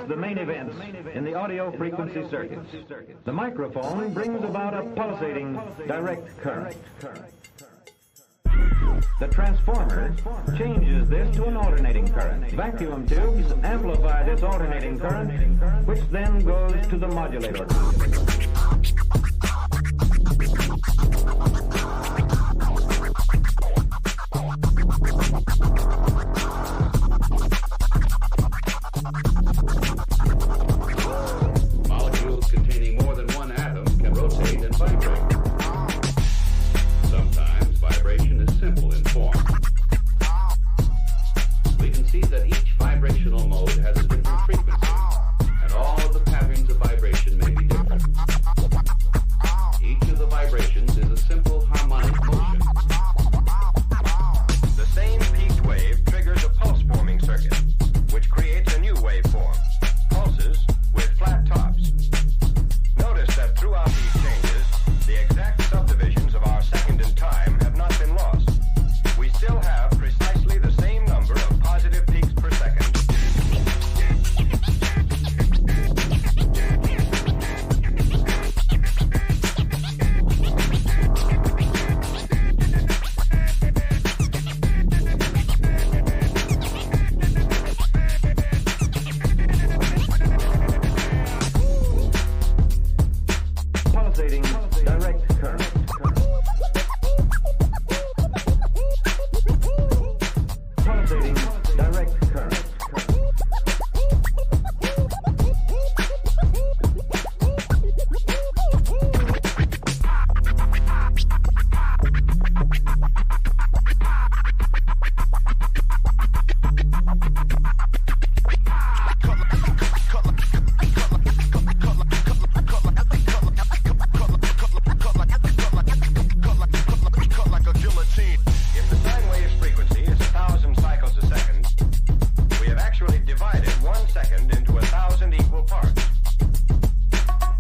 the main events in the audio frequency circuit. The microphone brings about a pulsating direct current. The transformer changes this to an alternating current. Vacuum tubes amplify this alternating current, which then goes to the modulator. Molecules containing more than one atom can rotate and vibrate. Sometimes vibration is simple in form. We can see that each vibrational mode has a different frequency, and all of the patterns of vibration may be different. Each of the vibrations is a simple harmonic motion. The same peaked wave triggers a pulse-forming circuit, which creates a new waveform, pulses with flat tops. Notice that throughout these changes, the exact subdivisions of our second and time have not been lost. We still have precisely the same number of positive peaks per second. Pulsating direct current. Pulsating direct current. If the sine wave's frequency is 1,000 cycles a second, we have actually divided 1 second into 1,000 equal parts.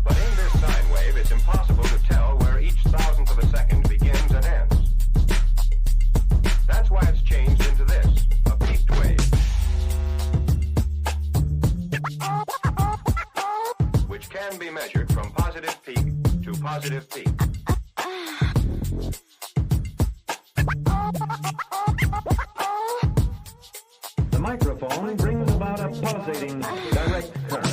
But in this sine wave, it's impossible to tell where each thousandth of a second begins and ends. That's why it's changed into this, a peaked wave, which can be measured from positive peak to positive peak. The microphone brings about a pulsating direct current.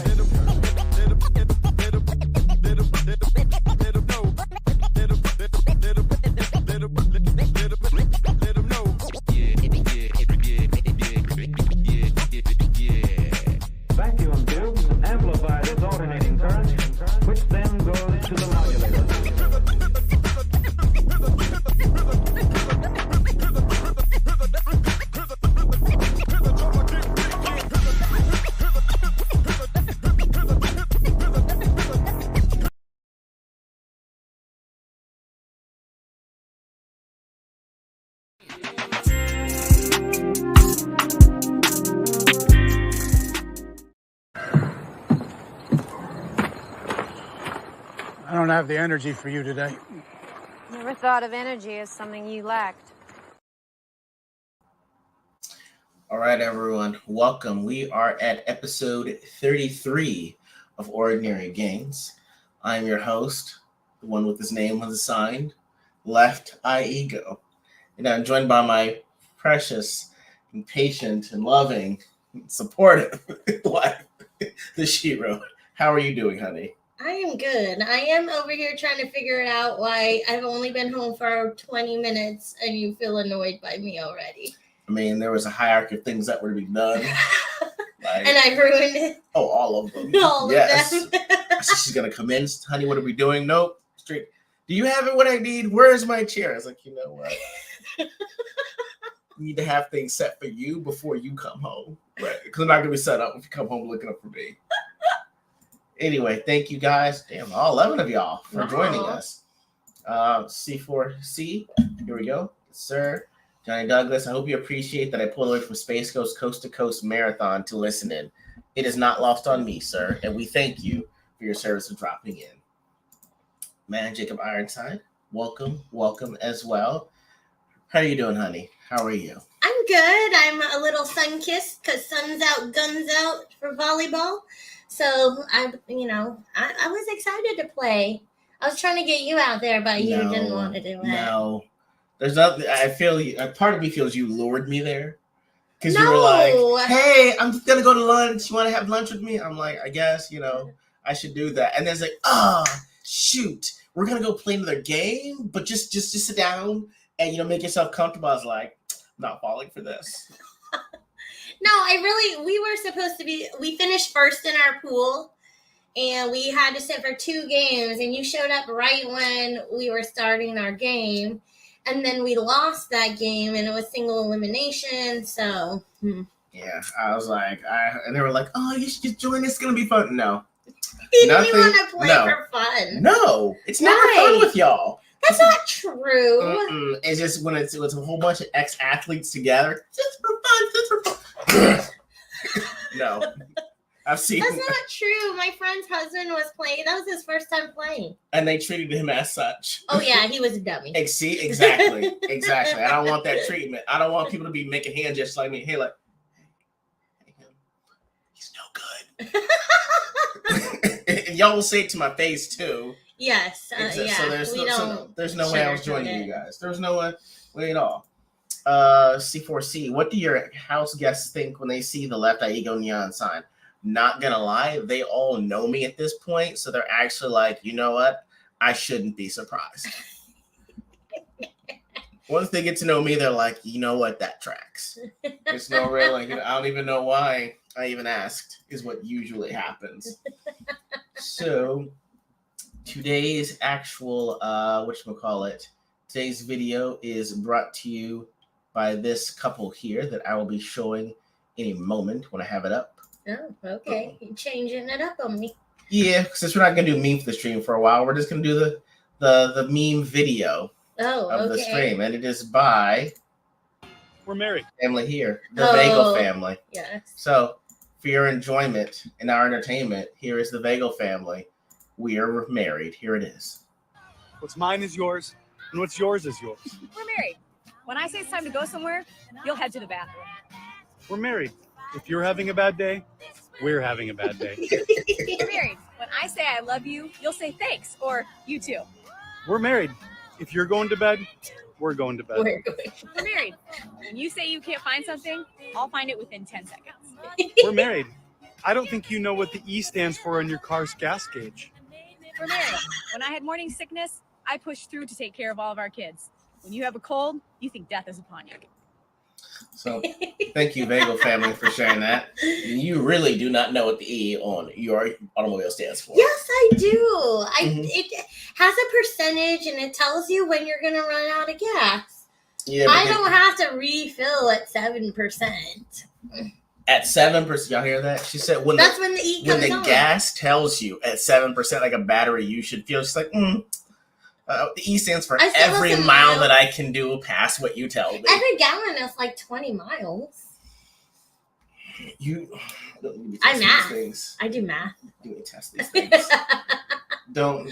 Vacuum tubes amplify this alternating current, which then goes to the modulator. I don't have the energy for you today. Never thought of energy as something you lacked. All right, everyone, welcome. We are at episode 33 of Ordinary Gains. I'm your host, the one with his name unassigned, Left E.G.O. And I'm joined by my precious and patient and loving, supportive wife, the She-Ro. How are you doing, honey? I am good. I am over here trying to figure it out why I've only been home for 20 minutes and you feel annoyed by me already. I mean, there was a hierarchy of things that were to be done. And I ruined it. Oh, all of them. All yes. of them. She's going to come in. Honey, what are we doing? Nope. Straight. Do you have it what I need? Where's my chair? I was like, you know what? You need to have things set for you before you come home. Right? Because I'm not going to be set up if you come home looking up for me. Anyway, thank you guys. Damn, all 11 of y'all for joining us. C4C, here we go. Yes, sir. Johnny Douglas, I hope you appreciate that I pulled away from Space Coast to Coast Marathon to listen in. It is not lost on me, sir, and we thank you for your service of dropping in. Man, Jacob Ironside, welcome as well. How are you doing, honey? How are you? I'm good. I'm a little sun-kissed because sun's out, guns out for volleyball. So, I was excited to play. I was trying to get you out there, but you didn't want to do it. No. There's nothing. I feel a part of me feels you lured me there. Because No. you were like, hey, I'm going to go to lunch. You want to have lunch with me? I'm like, I guess, I should do that. And then it's like, shoot. We're going to go play another game, but just sit down and, make yourself comfortable. I was like, I'm not falling for this. No, we were supposed to be, we finished first in our pool, and we had to sit for 2 games, and you showed up right when we were starting our game, and then we lost that game, and it was single elimination, so. Yeah, I was like, and they were like, oh, you should just join, it's going to be fun. No. You didn't want to play for fun. No, it's never fun with y'all. That's not true. It's just when it's a whole bunch of ex-athletes together. Just for fun. No. I've seen. That's not true. My friend's husband was playing. That was his first time playing. And they treated him as such. Oh, yeah. He was a dummy. See, exactly. Exactly. I don't want that treatment. I don't want people to be making hand gestures like me. Hey, like, hey, he's no good. And y'all will say it to my face, too. Yes. Yeah. So there's no way I was joining you guys. There's no way at all. C4C, what do your house guests think when they see the Left Eye E.G.O neon sign? Not gonna lie, they all know me at this point, so they're actually like, you know what? I shouldn't be surprised. Once they get to know me, they're like, you know what? That tracks. There's no real, I don't even know why I even asked, is what usually happens. So, today's actual, today's video is brought to you by this couple here that I will be showing in a moment when I have it up. Oh, okay. You're changing it up on me. Yeah, since we're not going to do meme for the stream for a while, we're just going to do the meme video of the stream. And it is by... We're married. Family here. The Bagel family. Yes. So, for your enjoyment and our entertainment, here is the Bagel family. We are married. Here it is. What's mine is yours, and what's yours is yours. We're married. When I say it's time to go somewhere, you'll head to the bathroom. We're married. If you're having a bad day, we're having a bad day. We're married. When I say I love you, you'll say thanks, or you too. We're married. If you're going to bed, we're going to bed. We're married. When you say you can't find something, I'll find it within 10 seconds. We're married. I don't think you know what the E stands for on your car's gas gauge. We're married. When I had morning sickness, I pushed through to take care of all of our kids. When you have a cold, you think death is upon you. So, thank you, Bagel family, for sharing that. You really do not know what the E on your automobile stands for. Yes, I do. It has a percentage, and it tells you when you're going to run out of gas. Yeah, I don't have to refill at 7%. At 7%, y'all hear that? She said when the E comes on. Gas tells you at 7%, like a battery, you should feel. She's like, the E stands for every mile that I can do past what you tell me. Every gallon is like 20 miles. I math. Things. I do math. Do me test these things. Don't.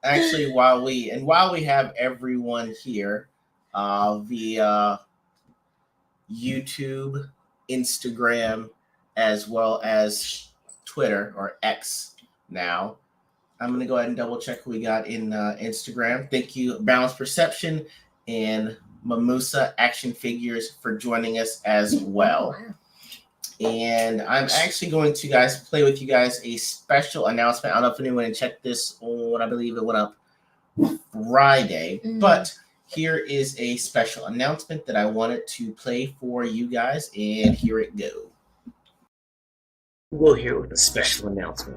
Actually, while we have everyone here via YouTube, Instagram, as well as Twitter or X now, I'm going to go ahead and double check who we got in Instagram. Thank you, Balanced Perception and Mamusa Action Figures, for joining us as well. Wow. And I'm actually going to play with you guys a special announcement. I don't know if anyone checked this on, I believe it went up Friday, but here is a special announcement that I wanted to play for you guys, and here it goes. We'll hear with a special announcement.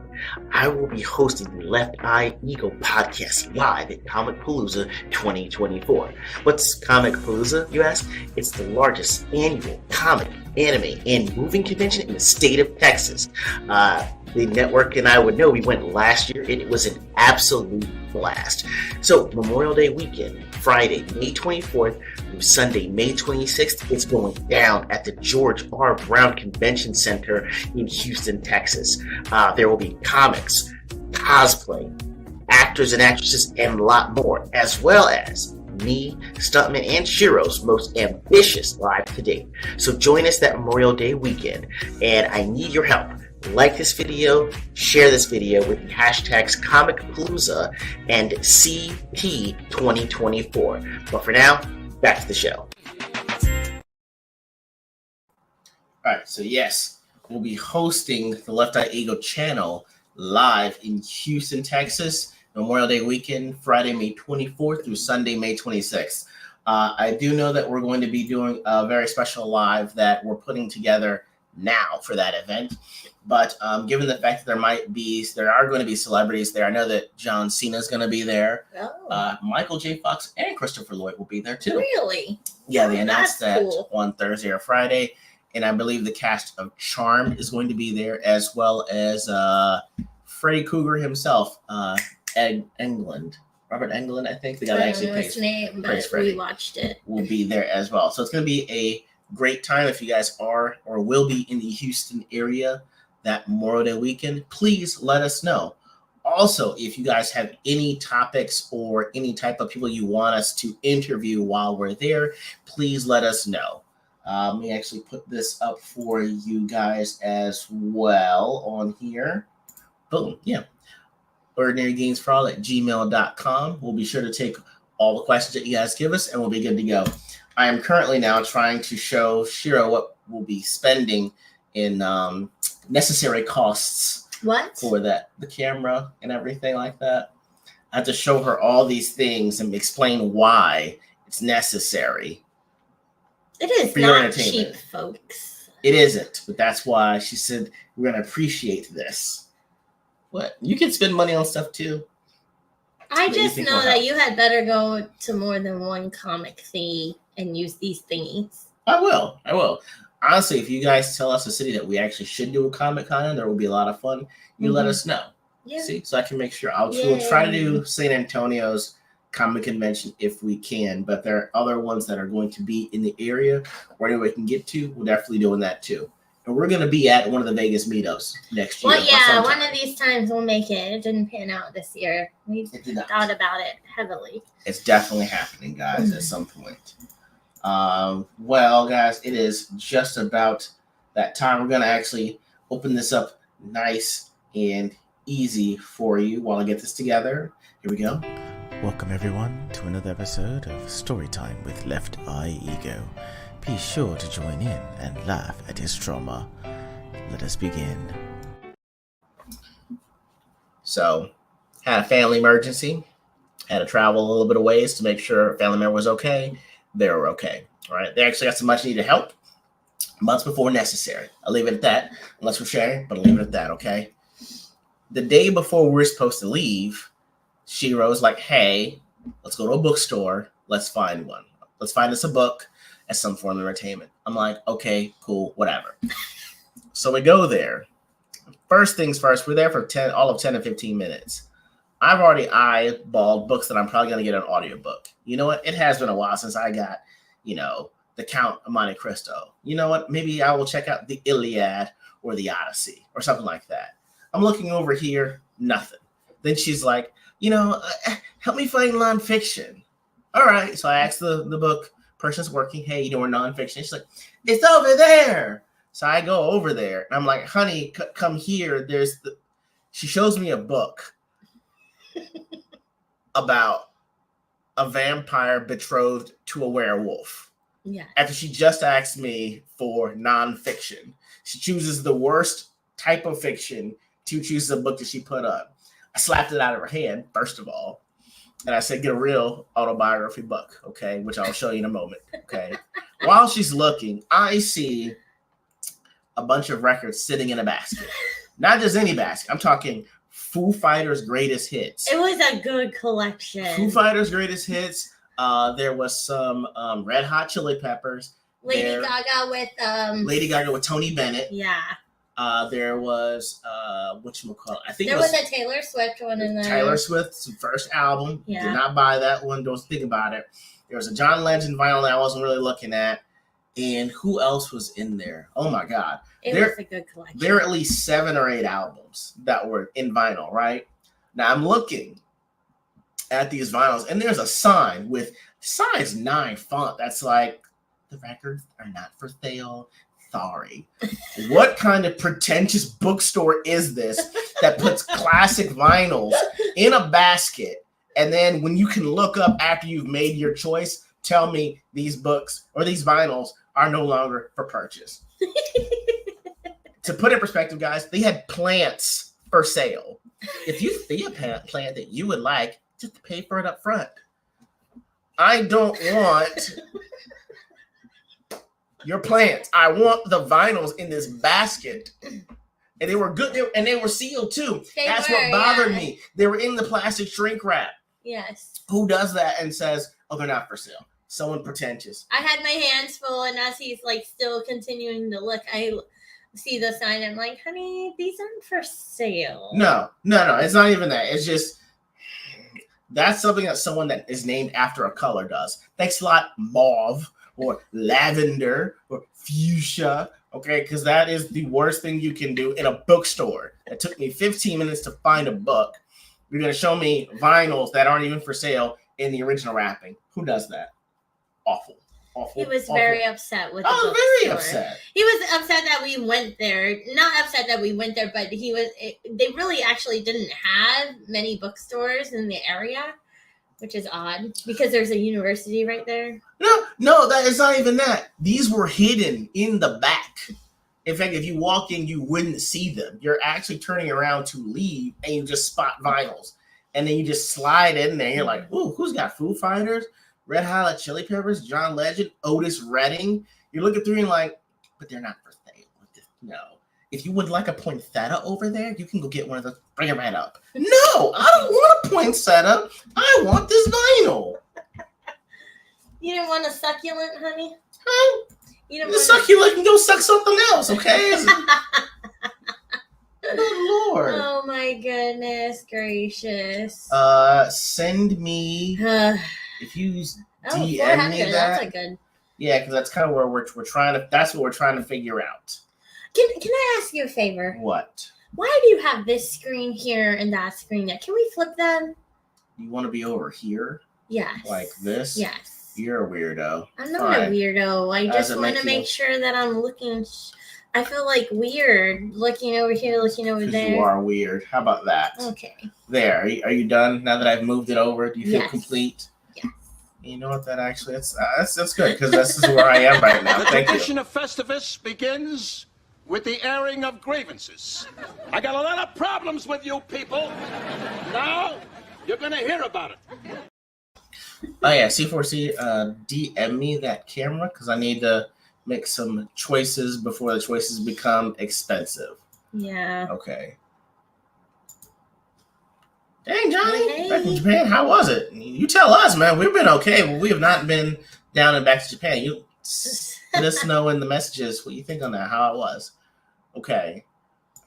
I will be hosting the Left Eye E.G.O podcast live at Comic Palooza 2024. What's Comic Palooza, you ask? It's the largest annual comic, anime, and moving convention in the state of Texas. The network and I would know we went last year, and it was an absolute blast. So, Memorial Day weekend, Friday, May 24th through Sunday, May 26th, it's going down at the George R. Brown Convention Center in Houston, Texas. There will be comics, cosplay, actors and actresses, and a lot more, as well as me, Stuntman, and Shiro's most ambitious live to date. So join us that Memorial Day weekend, and I need your help. Like this video, share this video with the hashtags ComicPalooza and CP2024. But for now, back to the show. All right, so yes, we'll be hosting the Left Eye E.G.O channel live in Houston, Texas, Memorial Day weekend, Friday, May 24th through Sunday, May 26th. I do know that we're going to be doing a very special live that we're putting together now for that event. But given the fact that there are going to be celebrities there, I know that John Cena is going to be there. Oh. Michael J. Fox and Christopher Lloyd will be there too. Really? Yeah, they announced that cool. on Thursday or Friday. And I believe the cast of Charmed is going to be there, as well as Freddy Krueger himself, Robert Englund, I think, the guy that actually plays Freddy, we watched it. will be there as well. So it's going to be a great time if you guys are or will be in the Houston area that Memorial Day weekend. Please let us know. Also, if you guys have any topics or any type of people you want us to interview while we're there, please let us know. Let me actually put this up for you guys as well on here. Boom. Yeah. ordinarygamesforall@gmail.com. We'll be sure to take all the questions that you guys give us, and we'll be good to go. I am currently now trying to show Shiro what we'll be spending in necessary costs for the camera and everything like that. I have to show her all these things and explain why it's necessary. It is not cheap, folks. It isn't, but that's why she said we're going to appreciate this. What? You can spend money on stuff too. I just know that you had better go to more than one comic thingy and use these thingies. I will. Honestly, if you guys tell us a city that we actually should do a Comic-Con in, there will be a lot of fun. You let us know. Yeah. See, so I can make sure. We'll try to do St. Antonio's comic convention if we can, but there are other ones that are going to be in the area where we can get to. We're definitely doing that too. And we're going to be at one of the Vegas meetups next year. Well, yeah, one of these times we'll make it. It didn't pan out this year. We thought about it heavily. It's definitely happening, guys, at some point. Well, guys, it is just about that time. We're going to actually open this up nice and easy for you while I get this together. Here we go. Welcome, everyone, to another episode of Storytime with Left Eye E.G.O. Be sure to join in and laugh at his trauma. Let us begin. So, had a family emergency. Had to travel a little bit of ways to make sure a family member was okay. They were okay. All right. They actually got some much needed help months before necessary. I'll leave it at that, unless we're sharing, but I'll leave it at that, okay? The day before we were supposed to leave, Shiro's like, hey, let's go to a bookstore. Let's find one. Let's find us a book as some form of entertainment. I'm like, okay, cool, whatever. So we go there. First things first, we're there for 10 to 15 minutes. I've already eyeballed books that I'm probably going to get an audiobook. You know what? It has been a while since I got, The Count of Monte Cristo. You know what? Maybe I will check out the Iliad or the Odyssey or something like that. I'm looking over here, nothing. Then she's like, help me find nonfiction. All right. So I asked the book person's working, hey, we're nonfiction. She's like, it's over there. So I go over there and I'm like, honey, come here. She shows me a book about a vampire betrothed to a werewolf. Yeah. After she just asked me for nonfiction, she chooses the worst type of fiction to choose the book that she put up. I slapped it out of her hand, first of all. And I said, get a real autobiography book, okay, which I'll show you in a moment, okay? While she's looking, I see a bunch of records sitting in a basket. Not just any basket. I'm talking Foo Fighters' greatest hits. It was a good collection. Foo Fighters' greatest hits. There was some Red Hot Chili Peppers. Lady Gaga with Tony Bennett. Yeah. There was whatchamacallit? I think there was a Taylor Swift one in there. Taylor Swift's first album. Yeah. Did not buy that one. Don't think about it. There was a John Legend vinyl that I wasn't really looking at. And who else was in there? Oh my God. It was a good collection. There are at least 7 or 8 albums that were in vinyl, right? Now I'm looking at these vinyls, and there's a sign with size 9 font that's like, the records are not for sale. Sorry. What kind of pretentious bookstore is this that puts classic vinyls in a basket, and then when you can look up after you've made your choice, tell me these books or these vinyls are no longer for purchase? To put in perspective, guys, they had plants for sale. If you see a plant that you would like, just pay for it up front. I don't want your plants. I want the vinyls in this basket. And they were good, and they were sealed too. That's what bothered me. They were in the plastic shrink wrap. Yes. Who does that and says, oh, they're not for sale? Someone pretentious. I had my hands full, and as he's like still continuing to look, I see the sign. I'm like, honey, these aren't for sale. No. It's not even that. It's just, that's something that someone that is named after a color does. Thanks a lot, mauve or lavender or fuchsia. Okay, because that is the worst thing you can do in a bookstore. It took me 15 minutes to find a book. You're going to show me vinyls that aren't even for sale in the original wrapping. Who does that? Awful. He was very upset with the bookstore. Very upset. He was upset that we went there. Not upset that we went there, but they really actually didn't have many bookstores in the area, which is odd because there's a university right there. No, that is not even that. These were hidden in the back. In fact, if you walk in, you wouldn't see them. You're actually turning around to leave, and you just spot vinyls. And then you just slide in there. You're like, ooh, who's got Foo Fighters? Red Hot Chili Peppers, John Legend, Otis Redding. You're looking through and like, but they're not for sale. No. If you would like a poinsettia over there, you can go get one of those. Bring it right up. No, I don't want a poinsettia. I want this vinyl. You didn't want a succulent, honey? Huh? The succulent can go suck something else, okay? Good Lord. Oh my goodness gracious. Send me if you DM me that. That's a good. Yeah, because that's kind of where we're trying to. That's what we're trying to figure out. Can I ask you a favor? What? Why do you have this screen here and that screen there? Can we flip them? You want to be over here? Yes. Like this? Yes. You're a weirdo. I'm not a weirdo. I just want to make sure that I'm looking. I feel like weird looking over here, looking over there. You are weird. How about that? Okay. There. Are you done now that I've moved it over? Do you feel complete? Yes. You know what? That's good because this is where I am right now. Thank you. The tradition of Festivus begins with the airing of grievances. I got a lot of problems with you people. Now you're gonna hear about it. Oh yeah, C4C, DM me that camera because I need to make some choices before the choices become expensive. Yeah. Okay. Dang, Johnny, back in Japan, how was it? You tell us, man. We've been okay, but we have not been down and back to Japan. You let us know in the messages what you think on that, how it was. Okay.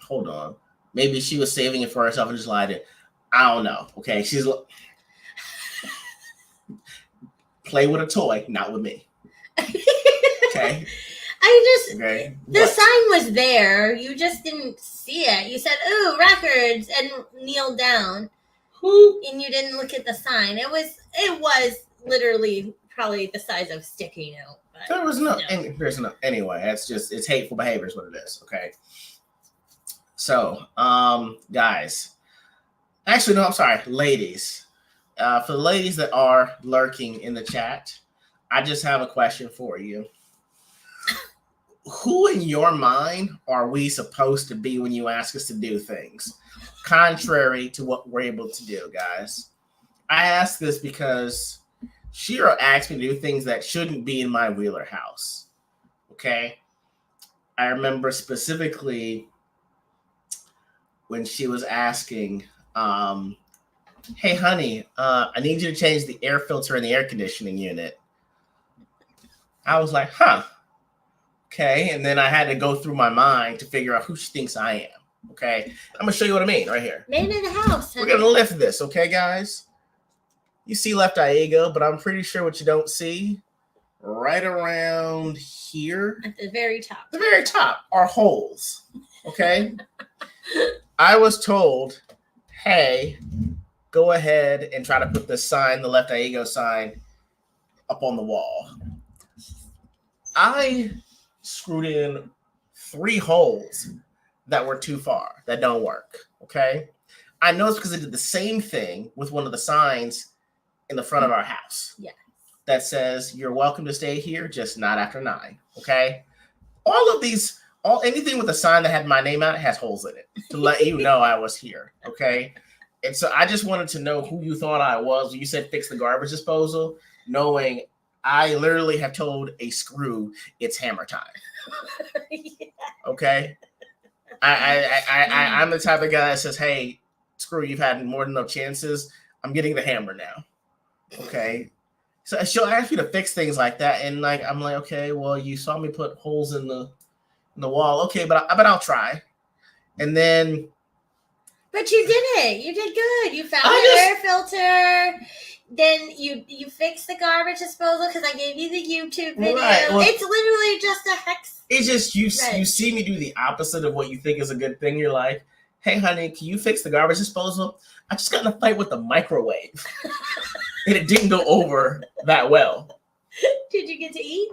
Hold on. Maybe she was saving it for herself and just lied it. I don't know. Okay. She's play with a toy, not with me. Okay. The sign was there. You just didn't see it. You said, "Ooh, records," and kneeled down. And you didn't look at the sign. It was literally probably the size of sticky note. There's no. Anyway, it's hateful behavior is what it is. Okay. So, guys. Actually, no, I'm sorry, ladies. For the ladies that are lurking in the chat, I just have a question for you. Who in your mind are we supposed to be when you ask us to do things contrary to what we're able to do, guys? I ask this because Shira asked me to do things that shouldn't be in my Wheeler house. Okay? I remember specifically when she was asking, hey, honey, I need you to change the air filter in the air conditioning unit. I was like, huh. Okay, and then I had to go through my mind to figure out who she thinks I am. Okay, I'm gonna show you what I mean right here. Man in the house. We're gonna lift this, okay, guys? You see left eye E.G.O, but I'm pretty sure what you don't see, right around here, at the very top, are holes. Okay, I was told, hey, go ahead and try to put the sign, the Left Eye E.G.O sign, up on the wall. I screwed in 3 holes that were too far, that don't work, okay? I know it's because I did the same thing with one of the signs in the front of our house. Yeah. That says, you're welcome to stay here, just not after 9, okay? All of these, anything with a sign that had my name on it has holes in it to let you know I was here, okay? And so I just wanted to know who you thought I was when you said fix the garbage disposal, knowing I literally have told a screw it's hammer time. Yeah. Okay? I'm the type of guy that says, hey, screw, you've had more than enough chances. I'm getting the hammer now. Okay? So she'll ask me to fix things like that, and like I'm like, okay, well, you saw me put holes in the wall, okay, but I'll try. And then, but you did it. You did good. You found the air filter. Then you fixed the garbage disposal because I gave you the YouTube video. Right, well, it's literally just a hex. It's just you see me do the opposite of what you think is a good thing. You're like, hey, honey, can you fix the garbage disposal? I just got in a fight with the microwave. And it didn't go over that well. Did you get to eat?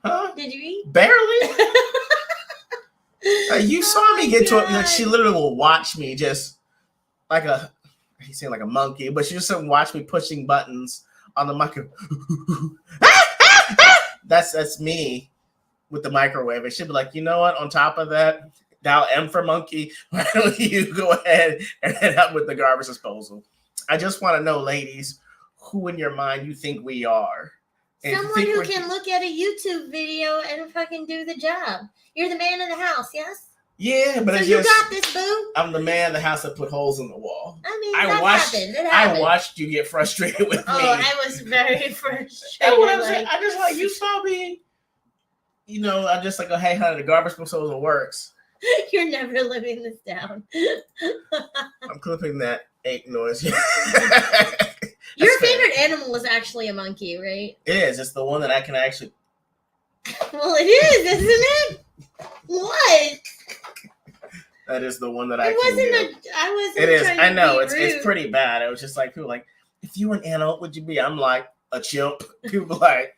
Huh? Did you eat? Barely. You saw me get to it. Like, she literally will watch me just like he's saying like a monkey, but she just watch me pushing buttons on the microwave. That's me with the microwave. It should be like, you know what? On top of that, dial M for monkey. Why don't you go ahead and head up with the garbage disposal? I just want to know, ladies, who in your mind you think we are. And someone who can look at a YouTube video and fucking do the job. You're the man of the house, yes? Yeah, but so you got this, boo. I'm the man of the house that put holes in the wall. I mean, that happened. I watched you get frustrated with me. Oh, I was very frustrated. That's what I'm saying. I just like, you saw me. You know, I'm just like, oh, hey, honey, the garbage disposal works. You're never living this down. I'm clipping that 8 noise. Your favorite animal is actually a monkey, right? It is. It's the one that I can actually. Well, it is, isn't it? What? That is the one that I wasn't. It is. I know. It's pretty bad. It was just like people like, if you were an animal, what would you be? I'm like a chimp. People like.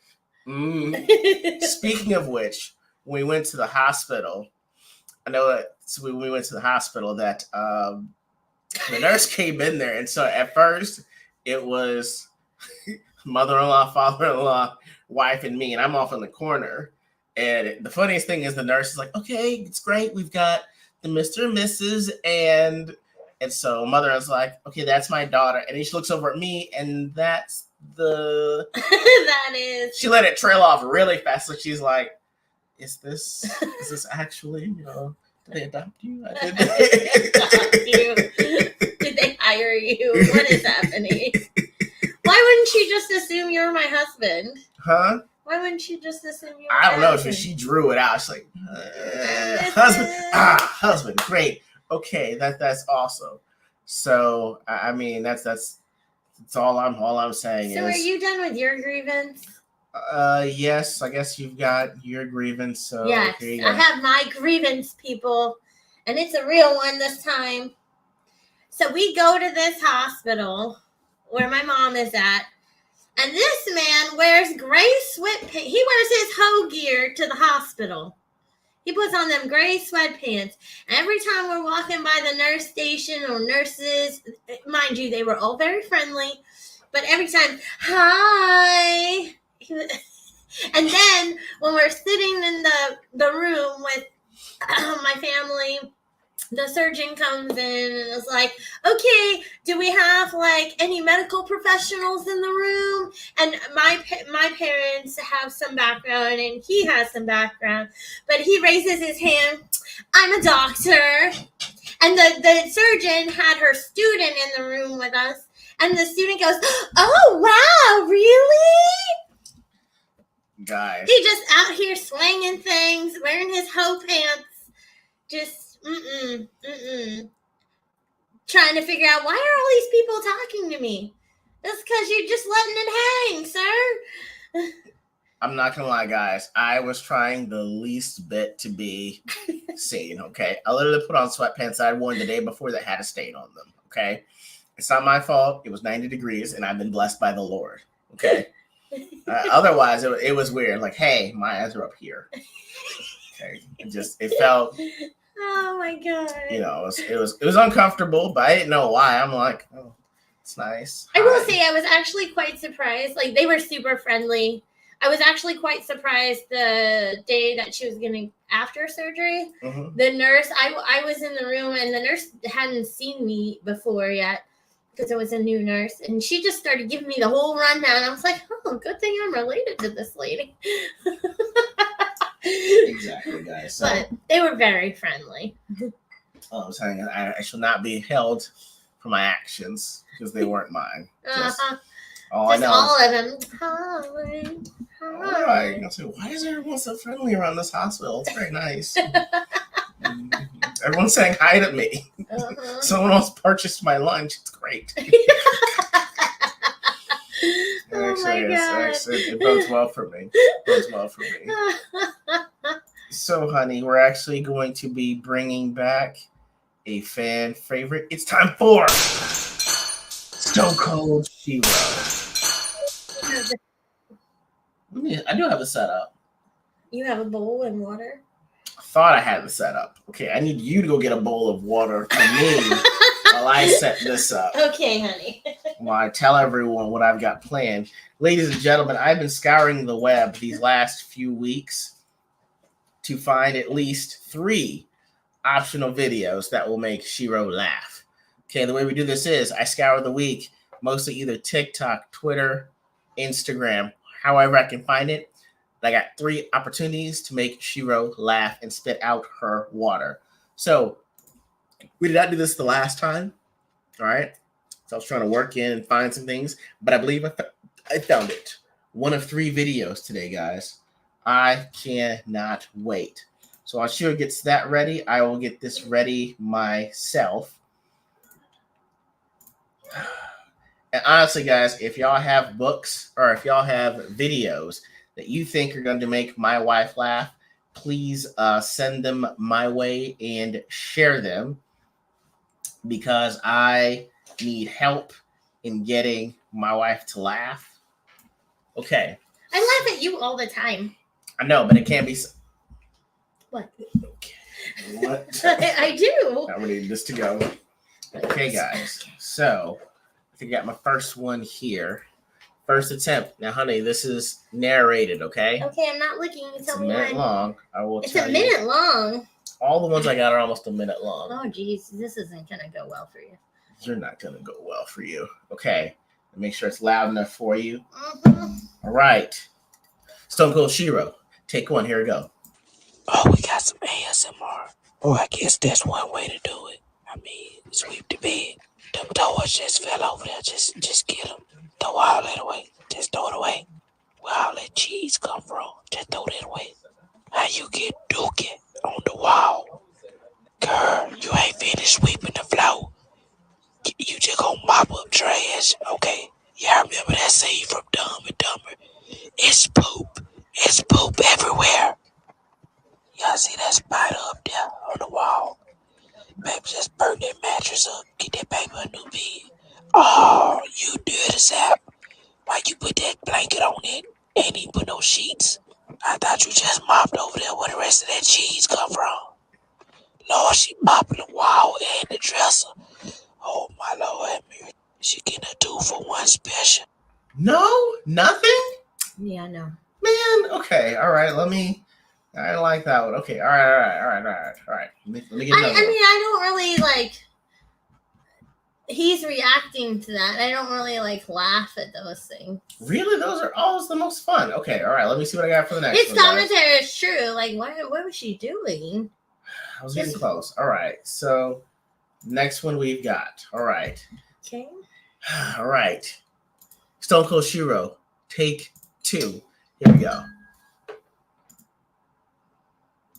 Speaking of which, when we went to the hospital, I know that when we went to the hospital that the nurse came in there, and so at first it was mother-in-law, father-in-law, wife, and me, and I'm off in the corner. And the funniest thing is the nurse is like, okay, it's great. We've got the Mr. and Mrs. And so mother is like, okay, that's my daughter. And then she looks over at me, and that's the... that is... She let it trail off really fast. So she's like, is this actually, you know, did they adopt you? Did they adopt you? Did they hire you? What is happening? Why wouldn't she just assume you're my husband? Huh? Why wouldn't you just assume you're I don't know. husband? She drew it out. She's like, husband. Husband. Great. Okay, that's awesome. So I mean, that's all I'm saying. So are you done with your grievance? Yes. I guess you've got your grievance. So yes, here you go. I have my grievance, people, and it's a real one this time. So we go to this hospital where my mom is at, and this man wears gray sweatpants. He wears his hoe gear to the hospital. He puts on them gray sweatpants. And every time we're walking by the nurse station or nurses, mind you, they were all very friendly, but every time, hi. And then when we're sitting in the room with my family, the surgeon comes in and is like, okay, do we have like any medical professionals in the room? And my parents have some background and he has some background, but he raises his hand. I'm a doctor. And the surgeon had her student in the room with us. And the student goes, oh, wow, really? Guys. He just out here swinging things, wearing his hoe pants, just trying to figure out why are all these people talking to me? That's because you're just letting it hang, sir. I'm not gonna lie, guys. I was trying the least bit to be seen. Okay, I literally put on sweatpants I had worn the day before that had a stain on them. Okay, It's not my fault. It was 90 degrees, and I've been blessed by the Lord. Okay. Otherwise, it was weird. Like, hey, my eyes are up here. Okay. It felt. Oh my god. You know, it was uncomfortable, but I didn't know why. I'm like, oh, it's nice. I will say I was actually quite surprised. Like, they were super friendly. I was actually quite surprised the day that she was getting after surgery. Mm-hmm. The nurse, I was in the room, and the nurse hadn't seen me before yet because it was a new nurse. And she just started giving me the whole rundown. I was like, oh, good thing I'm related to this lady. Exactly, guys. So, but they were very friendly. I'm saying I shall not be held for my actions because they weren't mine. All of them. Hi. All right. So why is everyone so friendly around this hospital? It's very nice. Everyone's saying hi to me. Uh-huh. Someone else purchased my lunch. It's great. Actually, it bodes well for me. So, honey, we're actually going to be bringing back a fan favorite. It's time for Stone Cold E.G.O. I do have a setup. You have a bowl and water? I thought I had the setup. Okay, I need you to go get a bowl of water for me while I set this up. Okay, honey. While I tell everyone what I've got planned. Ladies and gentlemen, I've been scouring the web these last few weeks to find at least 3 optional videos that will make E.G.O laugh. Okay, the way we do this is I scour the week, mostly either TikTok, Twitter, Instagram, however I can find it. I got 3 opportunities to make E.G.O laugh and spit out her water. So we did not do this the last time. All right. So I was trying to work in and find some things, but I believe I found it. 1 of 3 videos today, guys. I cannot wait. So while E.G.O gets that ready, I will get this ready myself. And honestly, guys, if y'all have books or if y'all have videos that you think are going to make my wife laugh, please send them my way and share them because I need help in getting my wife to laugh. Okay. I laugh at you all the time. I know, but it can't be. What? Okay. What? I do. I'm ready this to go. Okay, guys. So I think I got my first one here. First attempt. Now, honey, this is narrated, okay? Okay, I'm not looking. It's a minute long. I will It's tell a you. minute long. All the ones I got are almost a minute long. Oh, geez. This isn't going to go well for you. You're not going to go well for you. Okay. Make sure it's loud enough for you. Mm-hmm. All right. Stone Cold E.G.O. Take 1. Here we go. Oh, we got some ASMR. Oh, I guess that's one way to do it. I mean, sweep the bed. Them doors just fell over there. Just get them. Throw all that away. Just throw it away. Where all that cheese come from? Just throw that away. How you get dookie on the wall? Girl, you ain't finished sweeping the floor. You just gonna mop up trash, okay? Yeah, I remember that scene from Dumb and Dumber. It's poop. It's poop everywhere. Y'all see that spider up there on the wall? Baby, just burn that mattress up. Get that baby a new bed. Oh, you dirty sap. Why you put that blanket on it? Ain't even put no sheets. I thought you just mopped over there where the rest of that cheese come from. Lord, she mopping the wall and the dresser. Oh, my Lord. She getting a 2-for-1 special. No? Nothing? Yeah, no. Man, okay. All right. I like that one. Okay. All right. Let me get another one. I don't really he's reacting to that. I don't really laugh at those things. Really? Those are always the most fun. Okay. All right. Let me see what I got for the next His one. His commentary is true. What was she doing? I was getting close. All right. So next one we've got. All right. Okay. All right. Stone Cold E.G.O. Take 2. Here we go.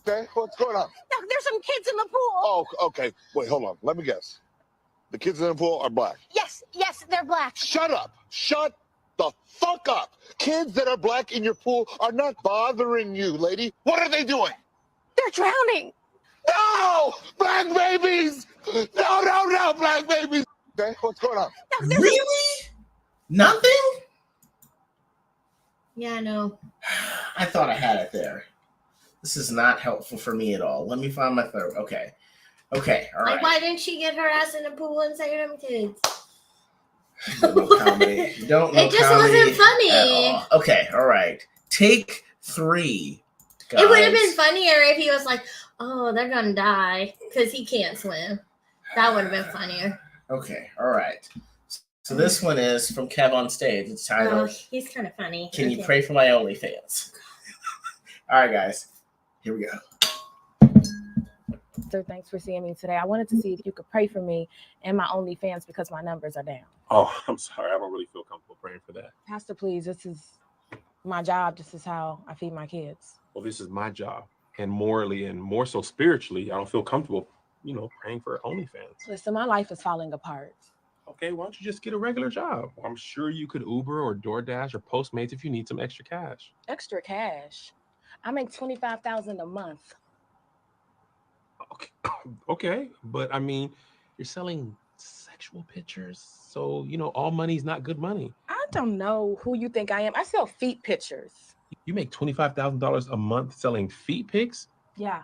Okay, what's going on? There's some kids in the pool. Oh, okay. Wait, hold on. Let me guess. The kids in the pool are black. Yes, they're black. Shut up. Shut the fuck up. Kids that are black in your pool are not bothering you, lady. What are they doing? They're drowning. No! Black babies! No, black babies! Okay, what's going on? Really? Nothing? Yeah, no. I thought I had it there. This is not helpful for me at all. Let me find my third. Okay, all Like, right. why didn't she get her ass in the pool and say them kids? Don't know comedy. Don't know It just comedy wasn't funny. at all. Okay, all right. Take 3. Guys. It would have been funnier if he was like, "Oh, they're gonna die because he can't swim." That would have been funnier. Okay, all right. So this one is from Kev on Stage. It's titled, he's kind of funny. Can you pray for my OnlyFans? All right, guys. Here we go. Sir, thanks for seeing me today. I wanted to see if you could pray for me and my OnlyFans because my numbers are down. Oh, I'm sorry. I don't really feel comfortable praying for that. Pastor, please, this is my job. This is how I feed my kids. Well, this is my job. And morally and more so spiritually, I don't feel comfortable, praying for OnlyFans. Listen, my life is falling apart. Okay, why don't you just get a regular job? I'm sure you could Uber or DoorDash or Postmates if you need some extra cash. Extra cash? I make $25,000 a month. Okay, but I mean, you're selling sexual pictures, so all money's not good money. I don't know who you think I am. I sell feet pictures. You make $25,000 a month selling feet pics? Yeah.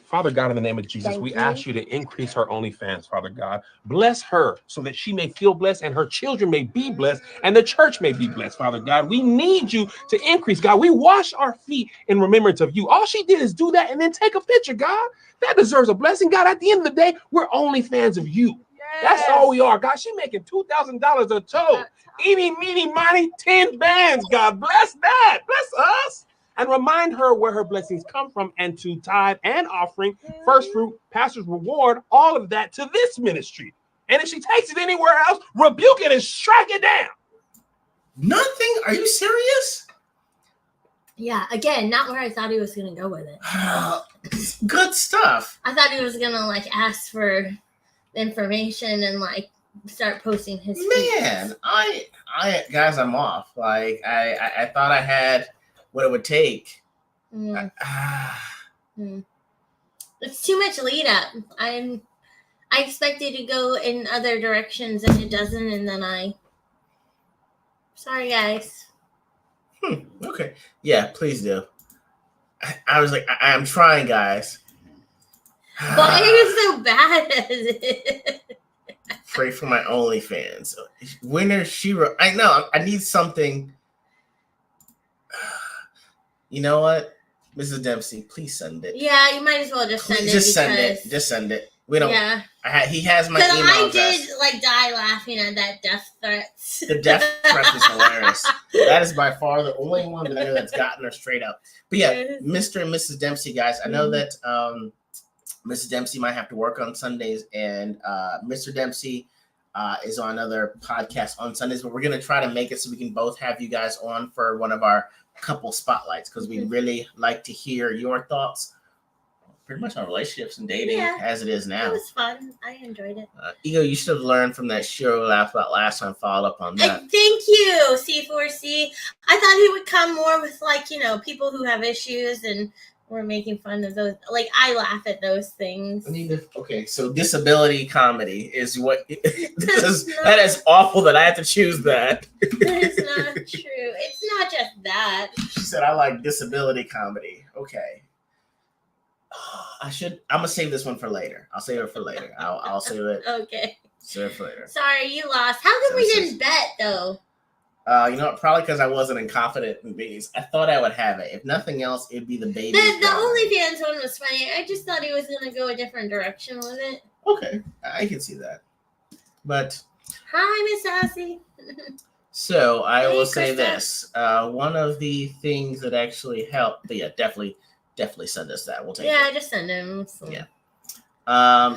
Father God, in the name of Jesus, we ask you to increase her OnlyFans, Father God. Bless her so that she may feel blessed and her children may be blessed and the church may be blessed, Father God. We need you to increase, God. We wash our feet in remembrance of you. All she did is do that and then take a picture, God. That deserves a blessing, God. At the end of the day, we're OnlyFans of you. Yes. That's all we are, God. She making $2,000 a toe. Eeny, meeny, miny, 10 bands, God. Bless that. Bless us. And remind her where her blessings come from and to tithe and offering, first fruit, pastor's reward, all of that to this ministry. And if she takes it anywhere else, rebuke it and strike it down. Nothing? Are you serious? Yeah, again, not where I thought he was going to go with it. Good stuff. I thought he was going to ask for information and start posting his Man, I guys, I'm off. I thought I had what it would take. It's too much lead up. I expected to go in other directions and it doesn't, and then sorry guys. Okay. Yeah, please do. I was like, I'm trying, guys. Why are you so bad at it? Pray for my OnlyFans. Winner Shiro. I know. I need something. You know what, Mrs. Dempsey, please send it. Yeah, you might as well just send it. Just send it. Just send it. We don't. Yeah. He has my email address. I did die laughing at that death threat. The death threat is hilarious. That is by far the only one that I know that's gotten her straight up. But yeah, Mr. and Mrs. Dempsey, guys, I know that Mrs. Dempsey might have to work on Sundays, and Mr. Dempsey is on another podcast on Sundays, but we're going to try to make it so we can both have you guys on for one of our couple spotlights, because we really like to hear your thoughts pretty much on relationships and dating as it is now. It was fun. I enjoyed it. E.G.O, you should have learned from that Shiro laughed about last time. Follow up on that. Thank you, C4C. I thought he would come more with people who have issues, and we're making fun of those. I laugh at those things. Okay, so disability comedy is what that is awful that I have to choose that. It's not true. It's not just that. She said I like disability comedy. Okay. I'm gonna save this one for later. I'll save it for later. I'll save it. Okay. Save it for later. Sorry, you lost. How come we didn't bet though? You know what? Probably because I wasn't confident in these. I thought I would have it. If nothing else, it'd be the baby. The OnlyFans one was funny. I just thought he was gonna go a different direction with it. Okay, I can see that. But hi, Miss Sassy. So I will say this. One of the things that actually helped, but yeah, definitely send us that. We'll take it. Yeah, just send him. So. Yeah.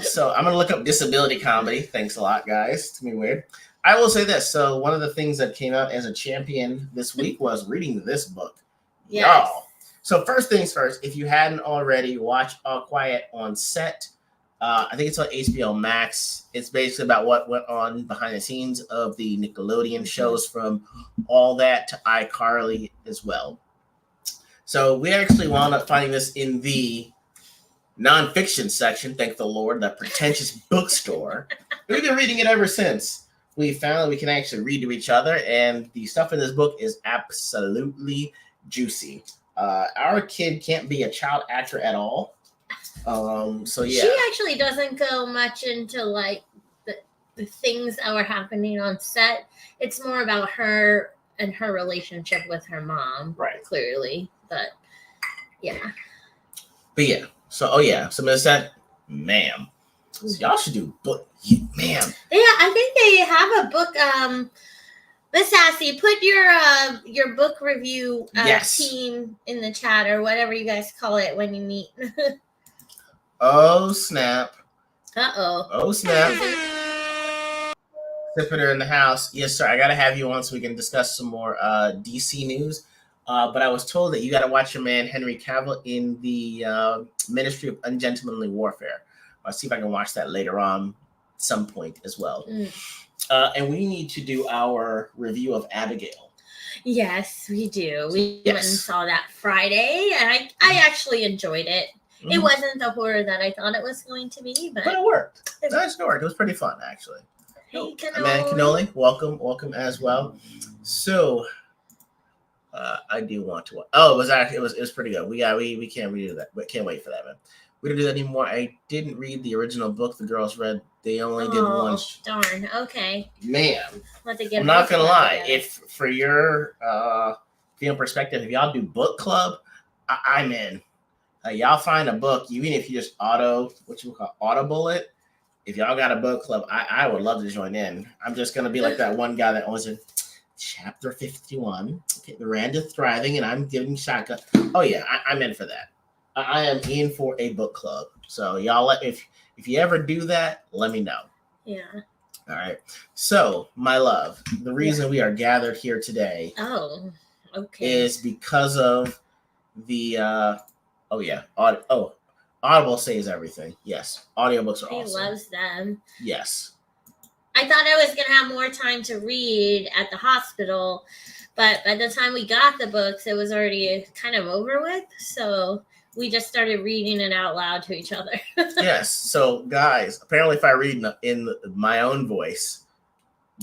So I'm gonna look up disability comedy. Thanks a lot, guys. It's gonna be weird. I will say this. So one of the things that came out as a champion this week was reading this book. Yes. Y'all. So first things first, if you hadn't already, watch All Quiet on Set. I think it's on HBO Max. It's basically about what went on behind the scenes of the Nickelodeon shows, from All That to iCarly as well. So we actually wound up finding this in the nonfiction section, thank the Lord, the pretentious bookstore. We've been reading it ever since. We found that we can actually read to each other, and the stuff in this book is absolutely juicy. Our kid can't be a child actor at all. So yeah. She actually doesn't go much into like the things that were happening on set. It's more about her and her relationship with her mom, right? Clearly, but yeah. But yeah. So so Miss said, ma'am. So y'all should do book, ma'am. Yeah, I think they have a book. Miss Sassy, put your book review team in the chat or whatever you guys call it when you meet. Oh snap! Oh snap! Tippiter in the house. Yes, sir. I gotta have you on so we can discuss some more DC news. But I was told that you gotta watch your man Henry Cavill in the Ministry of Ungentlemanly Warfare. I'll see if I can watch that later on some point as well. And we need to do our review of Abigail. Yes, we do. We went and saw that Friday, and I actually enjoyed it. It wasn't the horror that I thought it was going to be, but it worked. It worked. It was pretty fun, actually. Hey, Cannoli. Man, Cannoli, welcome as well. So, I do want to. Oh, it was pretty good. We can't redo that, but can't wait for that, man. We don't do that anymore. I didn't read the original book the girls read. They only did one. Darn. Okay. Man, I'm not gonna lie. If for your perspective, if y'all do book club, I'm in. Y'all find a book, even if you just audible it. If y'all got a book club, I would love to join in. I'm just gonna be like that one guy that owns it. Chapter 51. Okay, Miranda thriving, and I'm giving shotgun. Oh yeah, I'm in for that. I am in for a book club. So y'all, if you ever do that, let me know. Yeah. All right. So, my love, the reason we are gathered here today. Oh, okay. Is because of the Audible saves everything. Yes, audiobooks are awesome. He loves them. Yes. I thought I was going to have more time to read at the hospital, but by the time we got the books, it was already kind of over with. So we just started reading it out loud to each other. Yes. So, guys, apparently if I read in my own voice,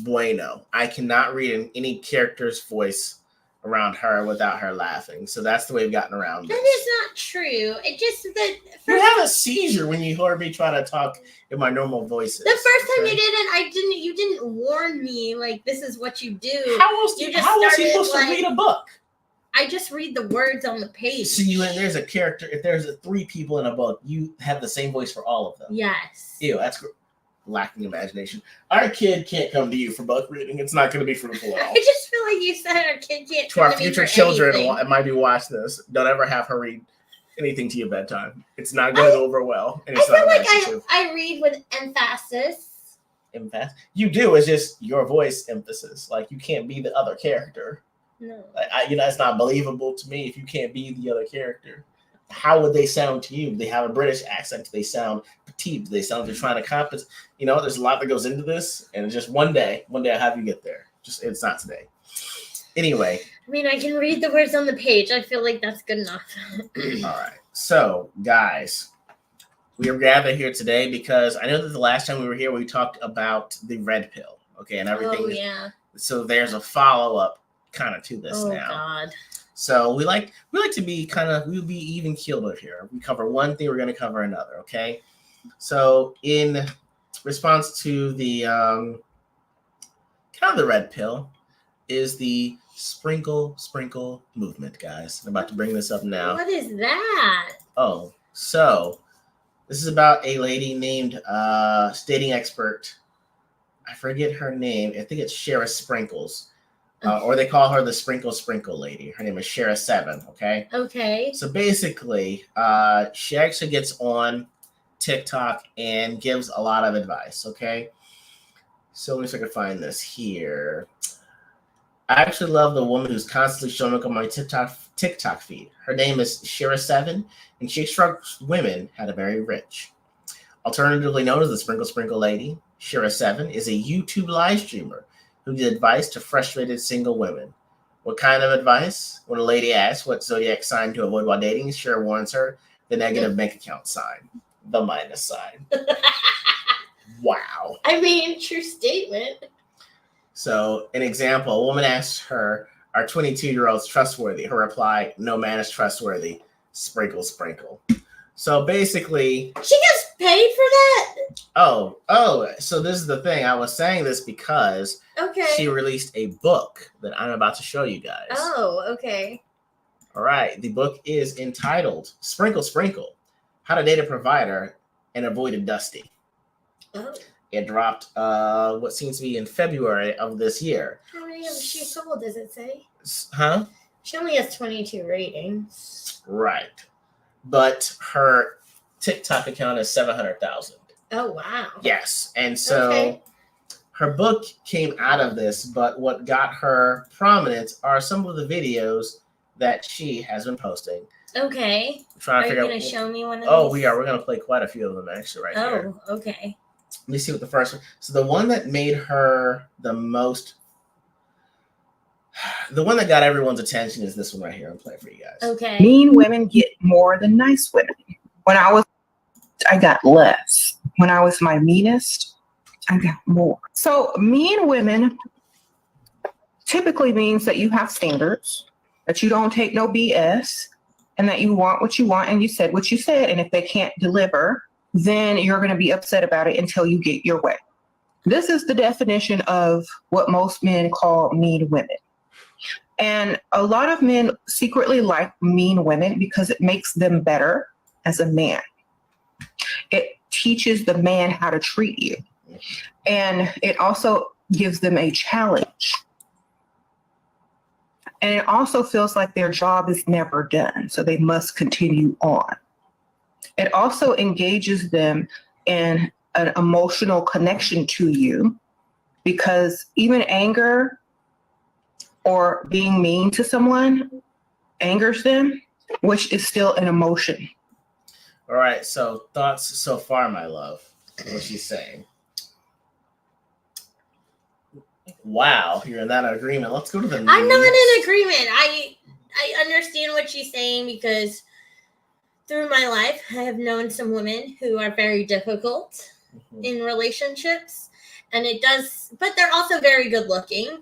bueno. I cannot read in any character's voice around her without her laughing. So that's the way we've gotten around this. That is not true. It just that you have a seizure when you heard me try to talk in my normal voices. The first time you did it, you didn't warn me like this is what you do. How was he supposed to read a book? I just read the words on the page. So there's a character. If there's 3 people in a book, you have the same voice for all of them. Yes. Ew, that's lacking imagination. Our kid can't come to you for book reading. It's not going to be fruitful at all. I just feel like you said our kid can't. To our future children, it might be watch this. Don't ever have her read anything to your bedtime. It's not going to go over well. And it's I feel like I read with emphasis. Emphasis? You do. It's just your voice emphasis. Like you can't be the other character. No. It's not believable to me if you can't be the other character. How would they sound to you? They have a British accent. Do they sound petite? Do they sound like they're trying to compensate? There's a lot that goes into this, and just one day I'll have you get there. Just it's not today. Anyway. I mean, I can read the words on the page. I feel like that's good enough. All right. So, guys, we are gathered here today because I know that the last time we were here, we talked about the red pill. Okay, and everything. Oh, yeah. So there's a follow-up kind of to this now. Oh, God. So we like to be we'll be even keeled here. We cover one thing, we're going to cover another, okay? So in response to the the red pill is the sprinkle movement, guys. I'm about to bring this up now. What is that? Oh, so this is about a lady named dating expert. I forget her name. I think it's Shara Sprinkles. Or they call her the Sprinkle lady. Her name is Shara 7, okay? Okay. So basically, she actually gets on TikTok and gives a lot of advice, okay? So let me see if I can find this here. I actually love the woman who's constantly showing up on my TikTok feed. Her name is Shara 7, and she instructs women how to marry rich. Alternatively known as the Sprinkle lady, Shara 7 is a YouTube live streamer who gives advice to frustrated single women. What kind of advice? When a lady asks what zodiac sign to avoid while dating, Shara warns her the negative bank account sign, the minus sign. Wow. I mean, true statement. So, an example, a woman asked her, "Are 22-year-olds trustworthy?" Her reply, "No man is trustworthy. Sprinkle, sprinkle." So basically, she gets paid for that. Oh, so this is the thing. I was saying this because she released a book that I'm about to show you guys. Oh, okay. All right. The book is entitled Sprinkle, Sprinkle, How to Date a Provider and Avoid a Dusty. Oh. It dropped what seems to be in February of this year. How many of she sold, does it say? Huh? She only has 22 ratings. Right. But her TikTok account is 700,000. Oh, wow. Yes. And so her book came out of this, but what got her prominent are some of the videos that she has been posting. Okay. Are you going to show me one of these? Oh, we are. We're going to play quite a few of them actually right here. Oh, okay. Let me see what the first one. So the one that made her the one that got everyone's attention is this one right here. I'll play for you guys. Okay. Mean women get more than nice women. When I got less. When I was my meanest, I got more. So mean women typically means that you have standards, that you don't take no BS, and that you want what you want and you said what you said. And if they can't deliver, then you're going to be upset about it until you get your way. This is the definition of what most men call mean women. And a lot of men secretly like mean women because it makes them better as a man. It teaches the man how to treat you. And it also gives them a challenge. And it also feels like their job is never done, so they must continue on. It also engages them in an emotional connection to you because even anger or being mean to someone angers them, which is still an emotion. All right, so thoughts so far, my love, what she's saying. Wow, you're in that agreement. Let's go to the news. I'm not in agreement. I understand what she's saying because through my life, I have known some women who are very difficult in relationships, and but they're also very good looking.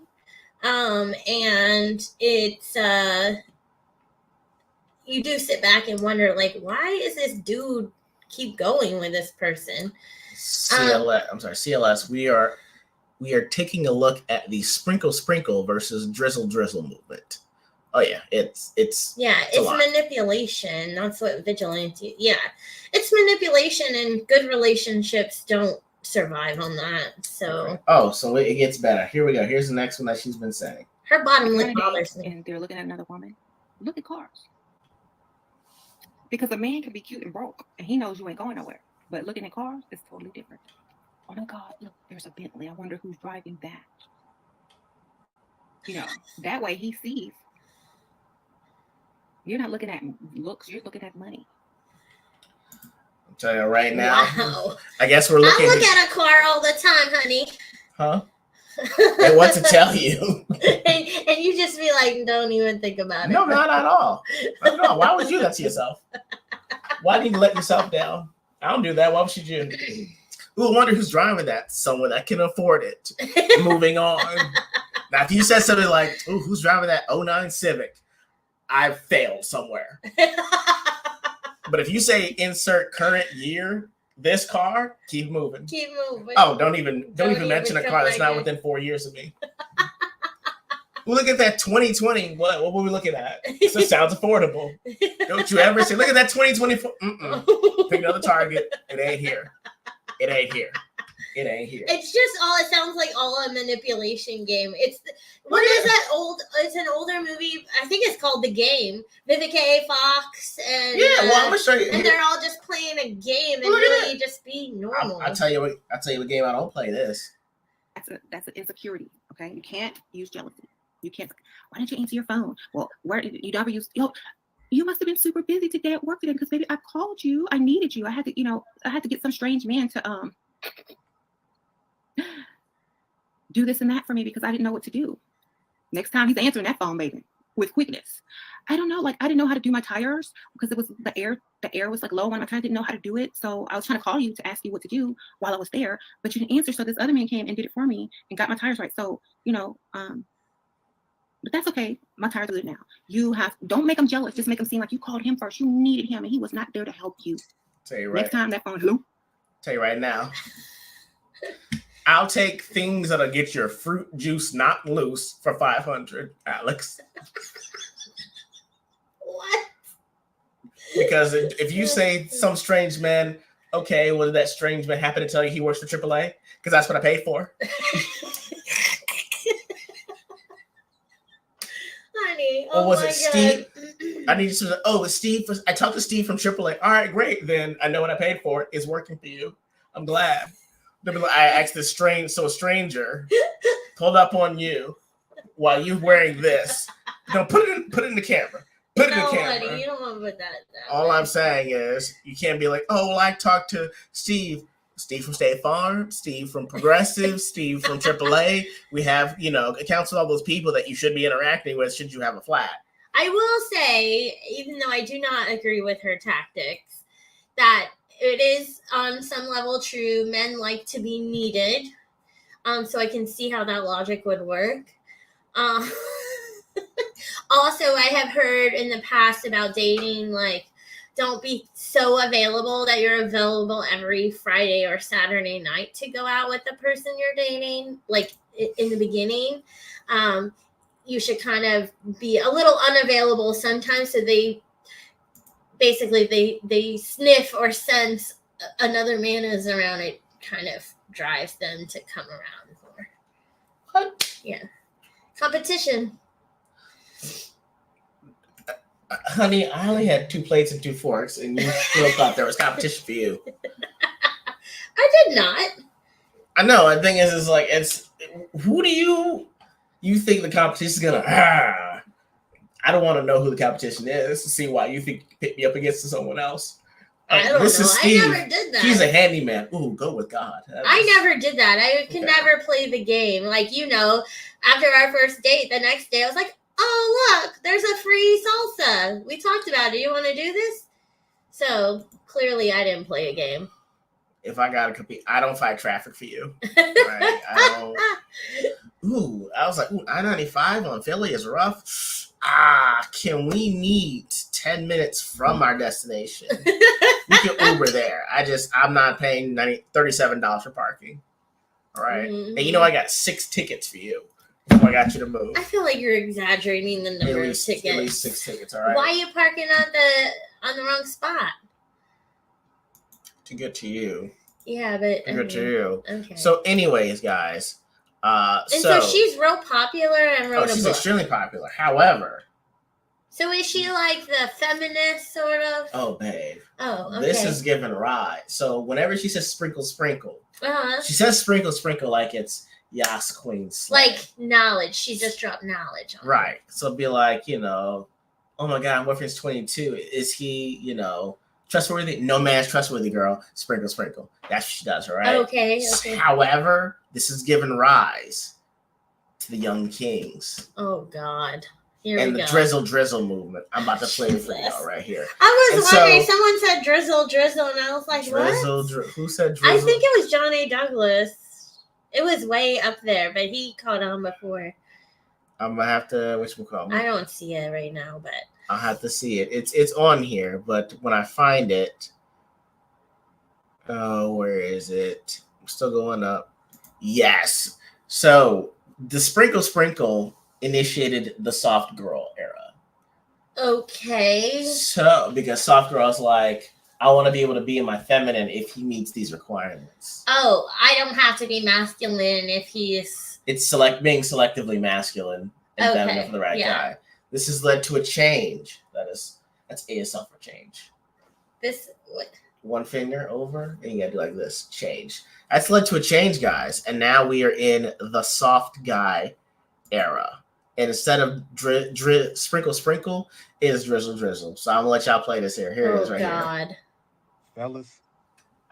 And it's, you do sit back and wonder, like, why is this dude keep going with this person? CLS, we are taking a look at the sprinkle sprinkle versus drizzle movement. Oh yeah, it's manipulation. That's what vigilante. Yeah, it's manipulation, and good relationships don't survive on that. So so it gets better. Here we go. Here's the next one that she's been saying. Her bottom lip bothers me. And they're looking at another woman. Look at cars. Because a man can be cute and broke, and he knows you ain't going nowhere. But looking at cars is totally different. Oh my God, look, there's a Bentley. I wonder who's driving that. You know, that way he sees. You're not looking at looks, you're looking at money. I'm telling you right now. Wow. I guess we're looking. I look at a car all the time, honey. Huh? And what to tell you? and you just be like, don't even think about it. No, not at all. Not at all. Why would you do that to yourself? Why do you let yourself down? I don't do that. Why would you? Ooh, I wonder who's driving that. Someone that can afford it. Moving on. Now, if you said something like, ooh, who's driving that 09 Civic? I've failed somewhere. But if you say insert current year, this car, keep moving. Keep moving. Oh, don't even mention a car that's not within 4 years of me. Well, look at that 2020. What were we looking at? This sounds affordable. Don't you ever say, look at that 2024. Pick another target. It ain't here. It ain't here. It ain't here. It's just it sounds like all a manipulation game. What is that old? It's an older movie. I think it's called The Game. Vivica A. Fox and I'm gonna show you. And they're all just playing a game and really just being normal. I'll tell you what game I don't play this. That's an insecurity. Okay, you can't use jealousy. You can't. Why didn't you answer your phone? Well, where did you never use? You must have been super busy today at work today because baby, I called you. I needed you. I had to get some strange man to do this and that for me because I didn't know what to do. Next time he's answering that phone, baby, with quickness. I don't know. Like, I didn't know how to do my tires because it was the air was like low on my tires. I didn't know how to do it. So I was trying to call you to ask you what to do while I was there, but you didn't answer. So this other man came and did it for me and got my tires right. So, but that's okay. My tires are good now. Don't make him jealous. Just make him seem like you called him first. You needed him and he was not there to help you. Tell you right. Next time that phone, hello. Tell you right now. I'll take things that'll get your fruit juice knocked loose for $500, Alex. What? Because if you say some strange man, okay, well, did that strange man happen to tell you he works for AAA? Because that's what I paid for. Honey, or was it God. Steve? I need to. Oh, it's Steve. I talked to Steve from AAA. All right, great. Then I know what I paid for. It's working for you. I'm glad. I asked a stranger pulled up on you while you're wearing this. No, put it in the camera. Put it in the camera. Honey, you don't want to put that. All I'm saying is you can't be like, oh, well, I talked to Steve from State Farm, Steve from Progressive, Steve from AAA. We have, accounts with all those people that you should be interacting with should you have a flat. I will say, even though I do not agree with her tactics, that it is on some level true. Men like to be needed. So I can see how that logic would work. Also, I have heard in the past about dating, like, don't be so available that you're available every Friday or Saturday night to go out with the person you're dating. Like, in the beginning, you should kind of be a little unavailable sometimes so they sniff or sense another man is around. It kind of drives them to come around more. What? Yeah. Competition. Honey, I only had 2 plates and 2 forks, and you still thought there was competition for you. I did not. I know. The thing is like, who do you think the competition is gonna? I don't want to know who the competition is to see why you think you pick me up against someone else. I don't know. Is Steve. I never did that. He's a handyman. Ooh, go with God. I never did that. I could never play the game. Like, after our first date, the next day I was like, oh, look, there's a free salsa. We talked about it. You want to do this? So clearly I didn't play a game. If I got to compete, I don't fight traffic for you. Right? I don't. Ooh, I was like, I-95 on Philly is rough. Can we meet 10 minutes from our destination? We can Uber there. I'm not paying $37 for parking. All right. Mm-hmm. And I got 6 tickets for you. I got you to move. I feel like you're exaggerating the number of tickets. At least 6 tickets, all right? Why are you parking on the wrong spot? To get to you. Yeah, but to get to you. Okay. So anyways, guys. So she's real popular and wrote a book. She's extremely popular. However. So is she like the feminist sort of? Oh, babe. Oh, okay. This is giving rise. So whenever she says sprinkle, sprinkle, she says sprinkle, sprinkle like it's Yas Queen Slay. Like knowledge. She just dropped knowledge on right. Her. So it'd be like, oh my God, boyfriend's 22. Is he, trustworthy? No man's trustworthy, girl. Sprinkle, sprinkle. That's what she does, all right? Okay. However, this is giving rise to the Young Kings. Oh, God. Here and we the go. Drizzle movement. I'm about to play it for y'all right here. I was wondering, someone said Drizzle, and I was like, Drizzle, what? Who said Drizzle? I think it was John A. Douglas. It was way up there, but he caught on before. I'm going to have to, whatchamacallit? I don't see it right now, but. I'll have to see it. It's on here, but when I find it, where is it? I'm still going up. Yes. So the sprinkle initiated the soft girl era. Okay. So because soft girl's like, I want to be able to be in my feminine if he meets these requirements. Oh, I don't have to be masculine if he's. It's being selectively masculine and feminine for the right guy. This has led to a change. That's ASL for change. This what? One finger over, and you gotta do like this. Change. That's led to a change, guys. And now we are in the soft guy era. And instead of sprinkle, it is drizzle. So I'm gonna let y'all play this here. Here it is right here. Fellas,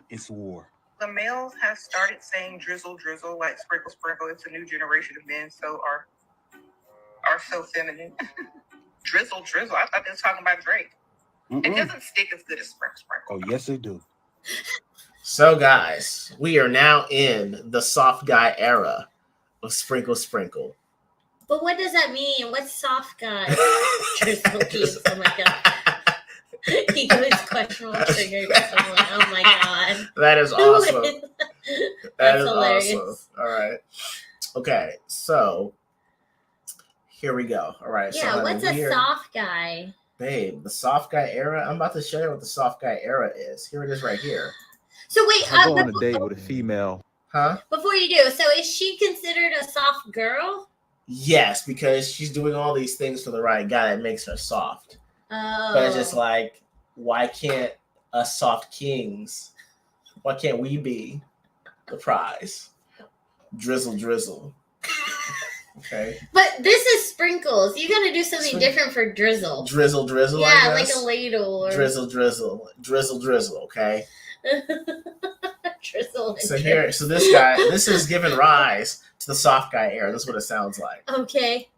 it's war. The males have started saying drizzle, like sprinkle. It's a new generation of men, so are so feminine. Drizzle. I thought they were talking about Drake. Mm-mm. It doesn't stick as good as Sprinkle. Oh, yes, it do. So, guys, we are now in the soft guy era of Sprinkle. But what does that mean? What's soft guy? Drizzle keeps. Oh my god. He goes questionable triggers. Oh my god. That is awesome. That's is hilarious. Awesome. All right. Okay, so here we go. All right. Yeah, so what's a soft guy? Babe, the soft guy era. I'm about to show you what the soft guy era is. Here it is right here. So wait, I go on a date with a female. Huh? Before you do, so is she considered a soft girl? Yes, because she's doing all these things for the right guy that makes her soft. Oh. But it's just like, why can't us soft kings, why can't we be the prize? Drizzle. Okay. But this is Sprinkles. You gotta do something different for Drizzle. Drizzle. Yeah, like a ladle. Or... Drizzle. Okay. Drizzle. So here, so this is giving rise to the soft guy era. This is what it sounds like. Okay.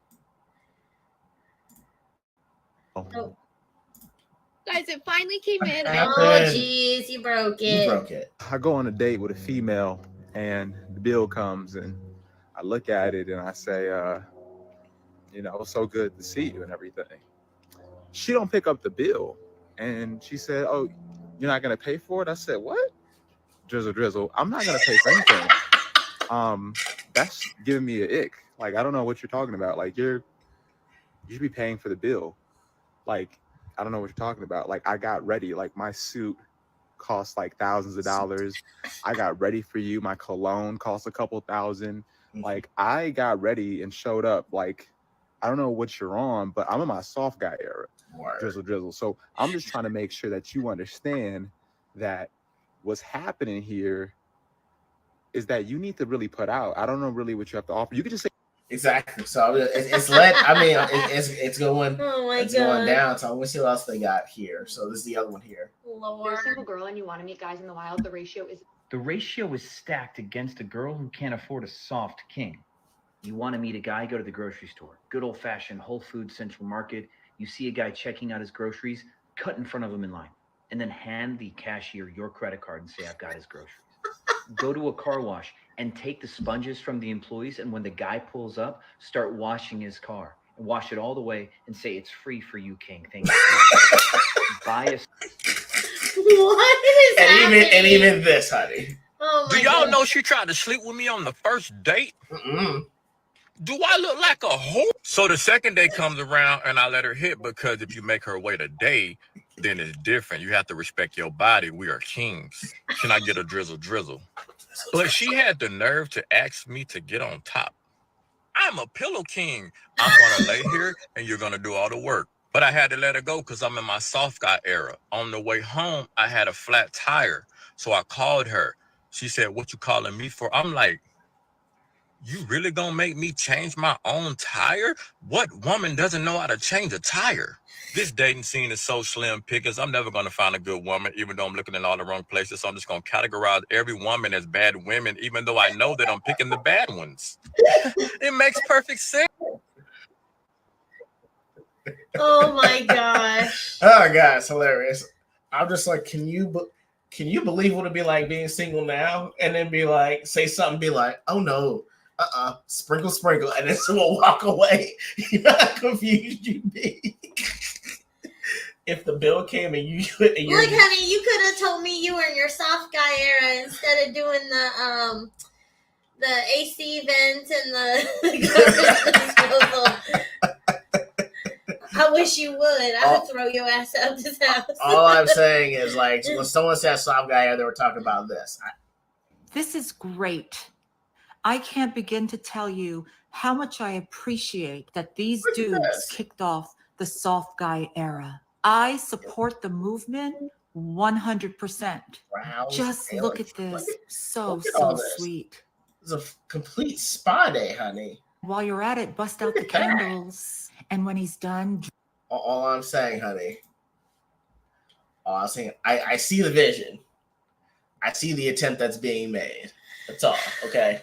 Oh. Guys, it finally came in. Oh, jeez, you broke it. I go on a date with a female, and the bill comes, and I look at it, and I say, it's so good to see you and everything. She don't pick up the bill, and she said, "Oh, you're not gonna pay for it?" I said, "What?" Drizzle. I'm not gonna pay for anything. That's giving me an ick. Like, I don't know what you're talking about. Like, you should be paying for the bill. Like, I don't know what you're talking about. Like, I got ready. Like, my suit cost like thousands of dollars. I got ready for you. My cologne cost a couple thousand. Like, I got ready and showed up. Like, I don't know what you're on, but I'm in my soft guy era. Drizzle. So I'm just trying to make sure that you understand that what's happening here is that you need to really put out. I don't know really what you have to offer. You could just say exactly. So it's let. I mean, it's going. Oh my it's god. going down. So let's see what else they got here. So this is the other one here. Lord. You're a single girl and you want to meet guys in the wild. The ratio is stacked against a girl who can't afford a soft king. You want to meet a guy, go to the grocery store. Good old-fashioned Whole Foods Central Market. You see a guy checking out his groceries, cut in front of him in line, and then hand the cashier your credit card and say, "I've got his groceries." Go to a car wash and take the sponges from the employees, and when the guy pulls up, start washing his car. And wash it all the way and say, "It's free for you, King. Thank you." Buy a... What is happening? And even this, honey. Oh my Do y'all God. know she tried to sleep with me on the first date? Do I look like a whore? So the second day comes around and I let her hit, because if you make her wait a day, then it's different. You have to respect your body. We are kings. Can I get a drizzle? But she had the nerve to ask me to get on top. I'm a pillow king. I'm going to lay here and you're going to do all the work. But I had to let her go because I'm in my soft guy era. On the way home, I had a flat tire. So I called her. She said, "What you calling me for?" I'm like, "You really gonna make me change my own tire? What woman doesn't know how to change a tire?" This dating scene is so slim pickings. I'm never gonna find a good woman, even though I'm looking in all the wrong places. So I'm just gonna categorize every woman as bad women, even though I know that I'm picking the bad ones. It makes perfect sense. Oh my gosh. Oh god, it's hilarious. I'm just like, can you believe what it'd be like being single now? And then be like, say something, be like, "Oh no, sprinkle, and then someone walk away." You know how confused you'd be if the bill came and you Look, honey, you could have told me you were in your soft guy era instead of doing the AC vent and the disposal. I wish you would. I would throw your ass out this house. All I'm saying is, like, when someone says soft guy, they were talking about this. This is great. I can't begin to tell you how much I appreciate that these dudes kicked off the soft guy era. I support the movement 100%. Just look at this. So sweet. It's a complete spa day, honey. While you're at it, bust out the candles. And when he's done... All I'm saying, honey, I see the vision. I see the attempt that's being made. That's all, okay?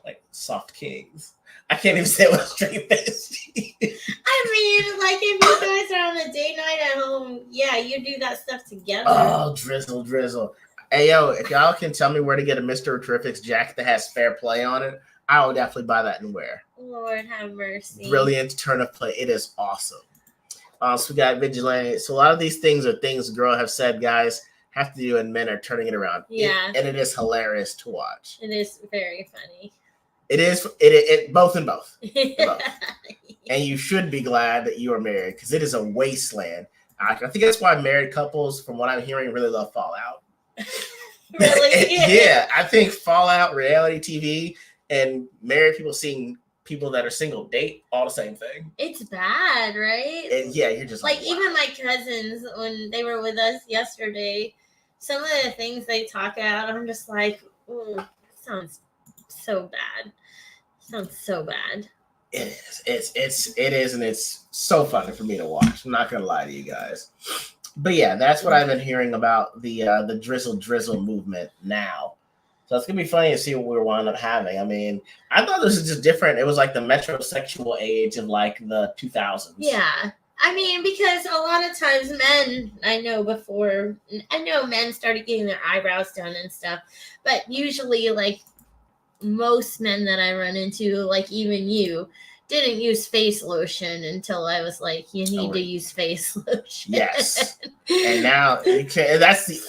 Like, soft kings. I can't even say it with a straight face. I mean, like if you guys are on a date night at home, yeah, you do that stuff together. Oh, Drizzle. Hey, yo, if y'all can tell me where to get a Mr. Terrific's jacket that has fair play on it, I will definitely buy that and wear. Lord have mercy. Brilliant turn of play. It is awesome. So we got Vigilante. So a lot of these things are things girls have said, guys, have to do, and men are turning it around. Yeah. And it is hilarious to watch. It is very funny. It is. It both and both. Both. And you should be glad that you are married because it is a wasteland. I think that's why married couples, from what I'm hearing, really love Fallout. Really? Yeah, I think Fallout, reality TV, and married people seeing people that are single date all the same thing. It's bad, right? And yeah, you're just like wow. Even my cousins, when they were with us yesterday, some of the things they talk about, I'm just like, ooh, sounds so bad. Sounds so bad. It is, and it's so funny for me to watch. I'm not gonna lie to you guys. But yeah, that's what I've been hearing about the Drizzle movement now. So it's gonna be funny to see what we're wind up having. I mean, I thought this was just different. It was like the metrosexual age of like the 2000s. Yeah. I mean, because a lot of times men, I know men started getting their eyebrows done and stuff, but usually like most men that I run into, like even you, didn't use face lotion until I was like, you need to use face lotion. Yes. And now you can. That's the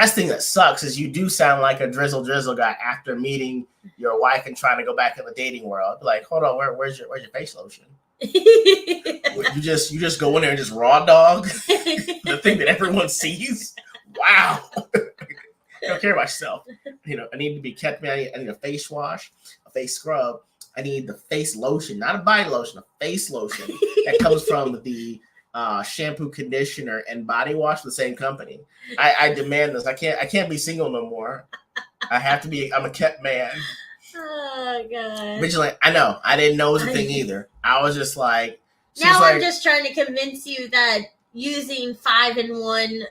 thing that sucks is you do sound like a drizzle guy after meeting your wife and trying to go back in the dating world. Like, hold on, where's your face lotion? You just go in there and just raw dog the thing that everyone sees. Wow. I don't care about yourself. I need to be kept. I need a face wash, a face scrub. I need the face lotion, not a body lotion, a face lotion that comes from the shampoo, conditioner, and body wash from the same company. I demand this. I can't be single no more. I have to be. I'm a kept man. Oh god. Vigilant. I know. I didn't know it was a thing either. I was just like. Now I'm just trying to convince you that using 5-in-1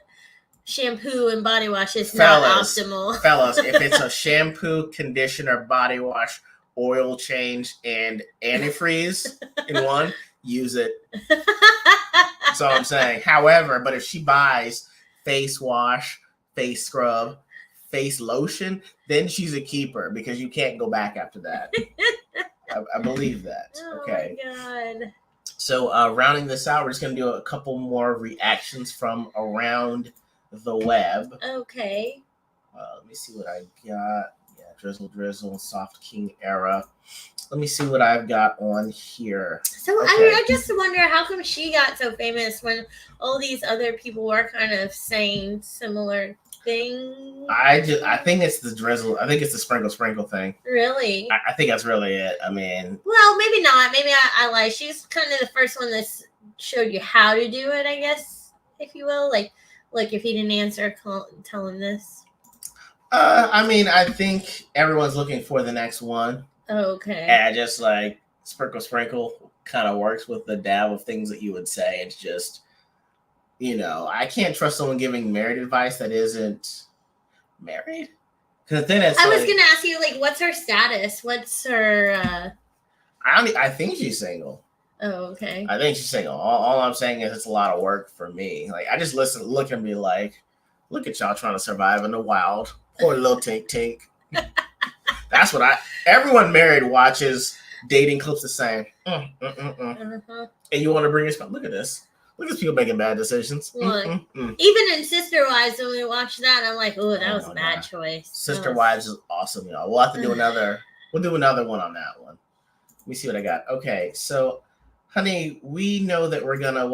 shampoo and body wash is not optimal. Fellas, if it's a shampoo, conditioner, body wash, oil change, and antifreeze in one, use it. That's all I'm saying. However, but if she buys face wash, face scrub, face lotion, then she's a keeper because you can't go back after that. I believe that. Okay. Oh my god. So rounding this out, we're just going to do a couple more reactions from around the web. Okay. Let me see what I got. Yeah, Drizzle, Soft King era. Let me see what I've got on here. So okay. I just wonder how come she got so famous when all these other people were kind of saying similar things. I think it's the Drizzle. I think it's the sprinkle thing. Really? I think that's really it. I mean, well, maybe not. Maybe I lie. She's kind of the first one that showed you how to do it, I guess, if you will. Like if he didn't answer, tell him this. I mean, I think everyone's looking for the next one. Okay. And just like sprinkle kind of works with the dab of things that you would say. It's just, I can't trust someone giving married advice that isn't married. Because then it's I was gonna ask you, like, what's her status? What's her? I think she's single. Oh, okay. I think she's single. All I'm saying is it's a lot of work for me. Like, I just look at me like, look at y'all trying to survive in the wild. Poor little tink. That's what everyone married watches dating clips the same. And you want to bring your look at this. Look at these people making bad decisions. Look, even in Sister Wives, when we watch that, I'm like, oh, that was a bad choice. Sister Wives is awesome, y'all. We'll have to do another. We'll do another one on that one. Let me see what I got. Okay, so, honey, we know that we're gonna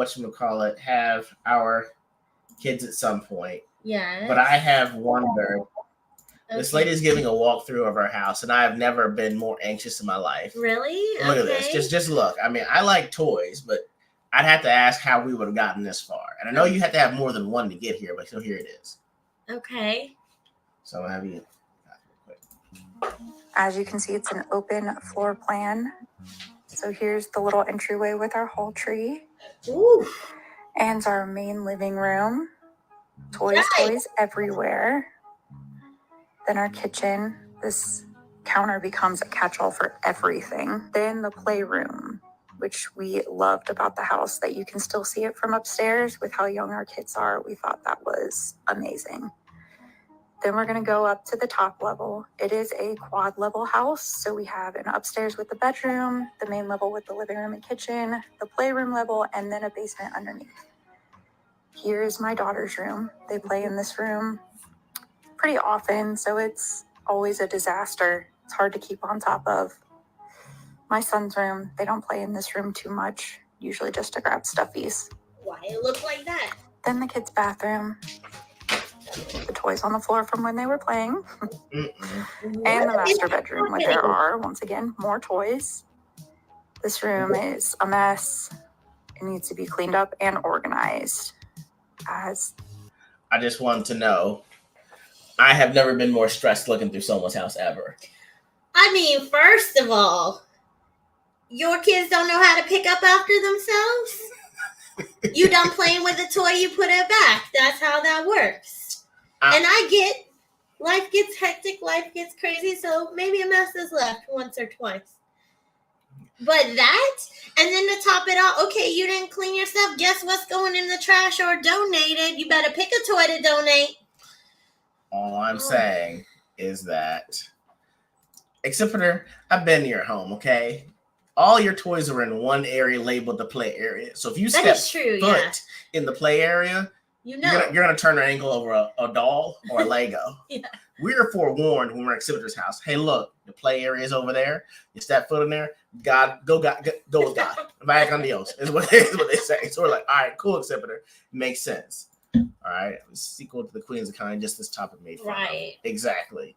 have our kids at some point. Yeah. But I have wondered. Okay. This lady's giving a walkthrough of her house, and I have never been more anxious in my life. Really? Look at this. Just look. I mean, I like toys, but I'd have to ask how we would have gotten this far. And I know you have to have more than one to get here, but so here it is. Okay. So I'm gonna have you. As you can see, it's an open floor plan. So here's the little entryway with our whole tree. Ooh. And our main living room. Toys everywhere. Then our kitchen. This counter becomes a catch-all for everything. Then the playroom, which we loved about the house, that you can still see it from upstairs with how young our kids are. We thought that was amazing. Then we're going to go up to the top level. It is a quad level house. So we have an upstairs with the bedroom, the main level with the living room and kitchen, the playroom level, and then a basement underneath. Here's my daughter's room. They play in this room pretty often, so it's always a disaster. It's hard to keep on top of. My son's room, they don't play in this room too much, usually just to grab stuffies. Why it look like that? Then the kids' bathroom. The toys on the floor from when they were playing. And the master bedroom, where there are, once again, more toys. This room is a mess. It needs to be cleaned up and organized. I just want to know, I have never been more stressed looking through someone's house ever. I mean, first of all, your kids don't know how to pick up after themselves. You done playing with the toy, you put it back. That's how that works. And I get, life gets hectic, life gets crazy, so maybe a mess is left once or twice. But that, and then to top it off, okay, you didn't clean your stuff. Guess what's going in the trash or donated? You better pick a toy to donate. All I'm saying is that, except for I've been to your home, okay? All your toys are in one area labeled the play area. So if you step foot in the play area, you're gonna turn an ankle over a doll or a Lego. We're forewarned when we're at exhibitor's house. Hey, look, the play area is over there. You step foot in there. God, go with God. Vaya con Dios is what they say. So we're like, all right, cool, exhibitor. Makes sense. All right, sequel to the Queens of Kind. Just this topic made fun of. Exactly.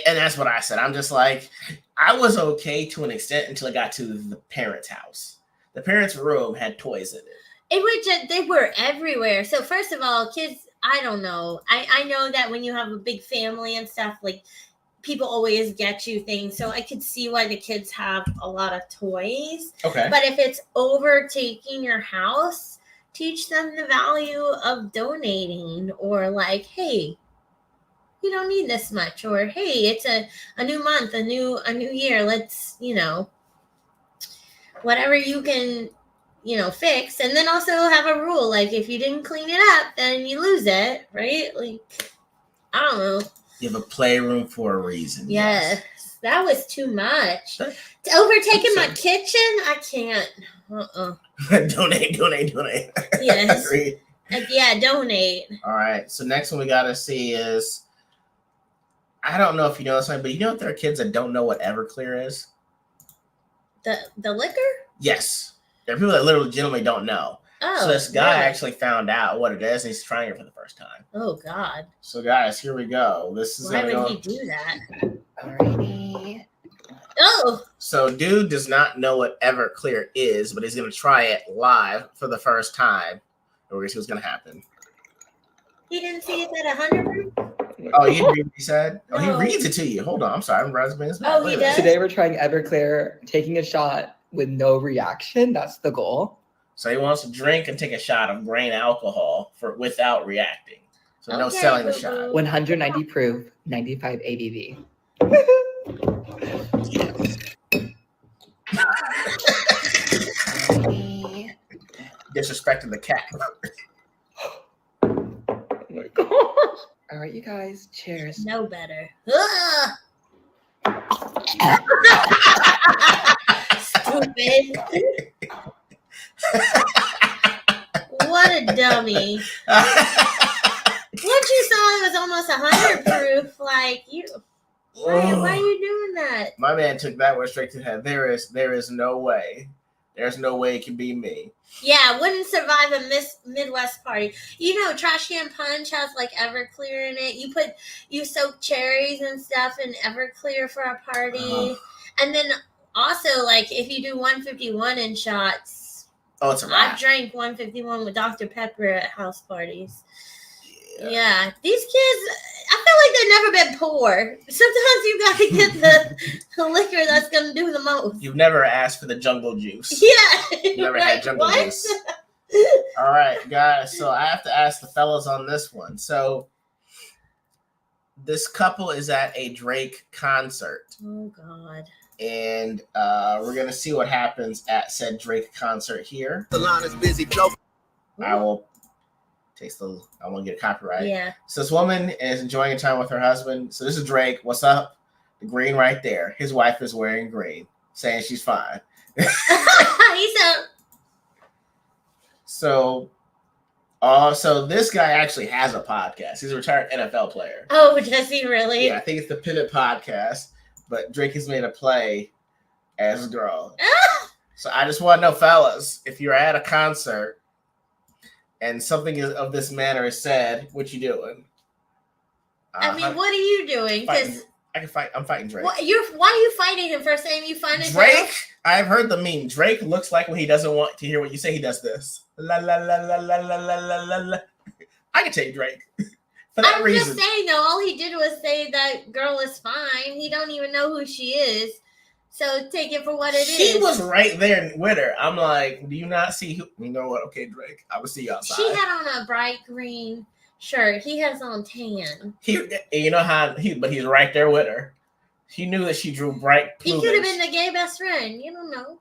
And that's what I said. I'm just like, I was okay to an extent until I got to the parents' house. The parents' room had toys in it. They were everywhere. So first of all, kids, I don't know. I know that when you have a big family and stuff, like people always get you things. So I could see why the kids have a lot of toys. Okay. But if it's overtaking your house, teach them the value of donating, or like, hey, you don't need this much, or hey, it's a new month, a new year. Let's, whatever you can, fix. And then also have a rule, like if you didn't clean it up, then you lose it, right? Like, I don't know. You have a playroom for a reason. Yes. That was too much. Overtaking my kitchen, I can't. Donate. Yes. Yeah, donate. All right. So next one we got to see is, I don't know if you know this one, but you know if there are kids that don't know what Everclear is? The liquor? Yes. There are people that literally legitimately don't know. Oh, so this guy actually found out what it is, and he's trying it for the first time. Oh, God. So, guys, here we go. This is Why would he do that? Alrighty. Oh! So, dude does not know what Everclear is, but he's going to try it live for the first time. And we're going to see what's going to happen. He didn't see it at 100? Oh, you read what he said? No. Oh, he reads it to you. Hold on. I'm sorry. I'm bring this back. Oh, he does? Today we're trying Everclear, taking a shot with no reaction. That's the goal. So he wants to drink and take a shot of grain alcohol without reacting. So no selling the shot. 190 proof, 95 ABV. Disrespecting the cat. Oh my gosh. All right, you guys. Cheers. No better. Stupid. What a dummy. Once you saw it was almost 100 proof, like you. Why are you doing that? My man took that one straight to the head. There is no way. There's no way it can be me. Yeah, wouldn't survive a Midwest party. Trash can punch has like Everclear in it. You soak cherries and stuff in Everclear for a party. And then also, like, if you do 151 in shots. Oh, it's a wrap. I've drank 151 with Dr. Pepper at house parties. Yeah. These kids, I feel like they've never been poor. Sometimes you got to get the liquor that's going to do the most. You've never asked for the jungle juice. Yeah. You've never had jungle juice. All right, guys. So I have to ask the fellas on this one. So this couple is at a Drake concert. Oh God. And we're gonna see what happens at said Drake concert here. The line is busy. I will taste the. I want to get a copyright. Yeah. So this woman is enjoying time with her husband. So this is Drake. What's up? The green right there. His wife is wearing green, saying she's fine. He's a. So this guy actually has a podcast. He's a retired NFL player. Oh, does he really? Yeah, I think it's the Pivot Podcast. But Drake has made a play as a girl. So I just want to know, fellas, if you're at a concert and something of this manner is said, what you doing? I mean, what are you doing? Because I'm fighting Drake. why are you fighting him? First time you find Drake? I've heard the meme. Drake looks like when he doesn't want to hear what you say, he does this. La la la la la la la la la la. I can take Drake. For that I'm reason. just saying though, all he did was say that girl is fine. He don't even know who she is. So take it for what it is. He was right there with her. I'm like, do you not see who? You know what? Okay, Drake, I will see you outside. She had on a bright green shirt. He has on tan. You know how but he's right there with her. He knew that she drew bright He plumage. could have been the gay best friend. You don't know.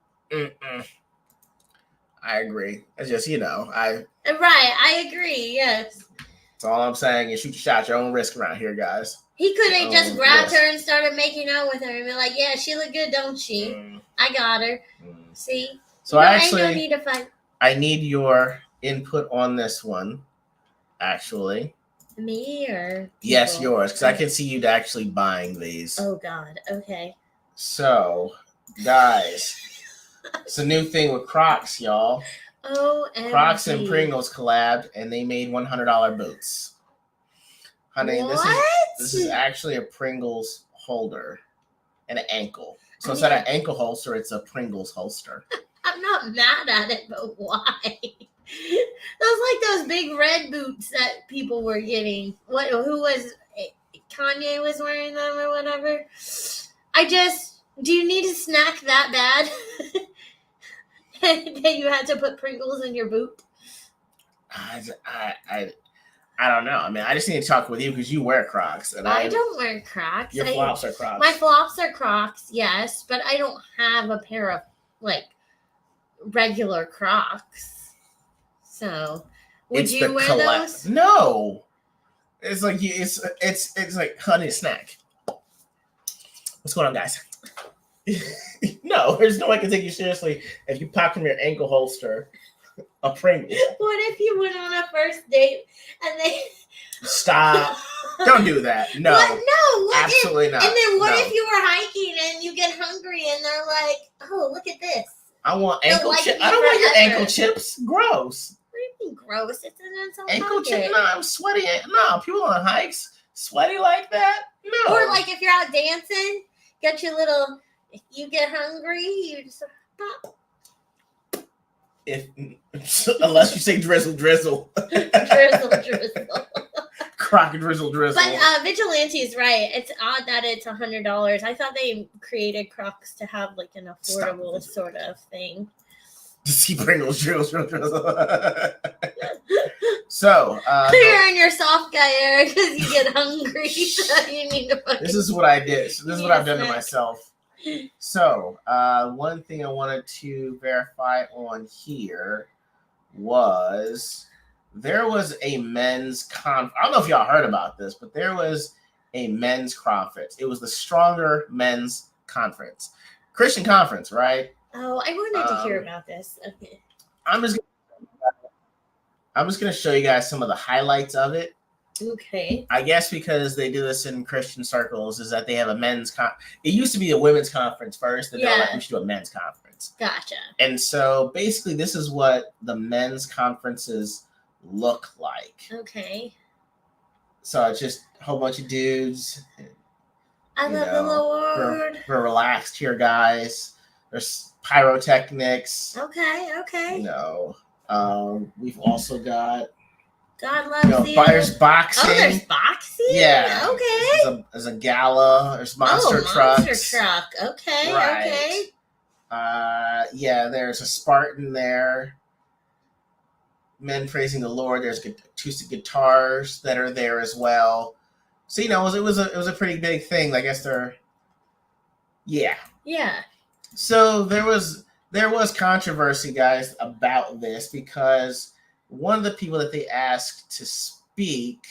I agree. It's just, Right, I agree. Yes. That's all I'm saying is shoot your shot, your own risk around here, guys. He could have just grabbed yes. her and started making out with her and be like, "Yeah, she look good, don't she? I got her." See. So I ain't no need to fight. I need your input on this one. Actually. Me or Yes, people? yours, because I can see you actually buying these. Oh God. Okay. So, guys, it's a new thing with Crocs, y'all. Crocs and Pringles collabed, and they made $100 boots. Honey, this is actually a Pringles holder and an ankle. So instead of ankle holster, it's a Pringles holster. I'm not mad at it, but why? Those like those big red boots that people were getting. Who was Kanye was wearing them or whatever? Do you need a snack that bad? That you had to put Pringles in your boot? I don't know. I mean, I just need to talk with you because you wear Crocs. And I don't wear Crocs. Your flops are Crocs. My flops are Crocs, yes, but I don't have a pair of like regular Crocs. So, would you wear those? No. It's like it's like honey snack. What's going on, guys? No, there's no way I can take you seriously if you pop from your ankle holster a Pringle. What if you went on a first date and they stop? Don't do that. No. What? No. What absolutely if, not. And then what no. if you were hiking and you get hungry and they're like, "Oh, look at this." I want ankle chips. I don't want your ankle chips. Gross. What do you mean gross? It's in its own ankle chips. No, I'm sweaty. No, people on hikes sweaty like that. No. Or like if you're out dancing, get your little. If you get hungry, you just pop. Unless you say drizzle. drizzle. Croc drizzle. But Vigilante is right. It's odd that it's $100. I thought they created Crocs to have like an affordable sort of thing. To see Pringles drizzle. So you're in your soft guy era because you get hungry, so you need to. This is what I did. So this is what I've done to myself. So, one thing I wanted to verify on here was there was a men's conference. I don't know if y'all heard about this, but there was a men's conference. It was the Stronger Men's Conference. Christian conference, right? Oh, I wanted to hear about this. Okay. I'm just going to show you guys some of the highlights of it. Okay. I guess because they do this in Christian circles is that they have a men's it used to be a women's conference first, and they're like, we should do a men's conference. Gotcha. And so basically this is what the men's conferences look like. Okay. So it's just a whole bunch of dudes. I love the Lord. We're relaxed here, guys. There's pyrotechnics. Okay. We've also got God loves you. There's boxing. Oh, there's boxing? Yeah. Okay. There's a gala. There's monster trucks. Monster truck. Okay. Right. Okay. There's a Spartan there. Men praising the Lord. There's acoustic guitars that are there as well. So it was a pretty big thing. I guess yeah. So there was controversy, guys, about this because one of the people that they asked to speak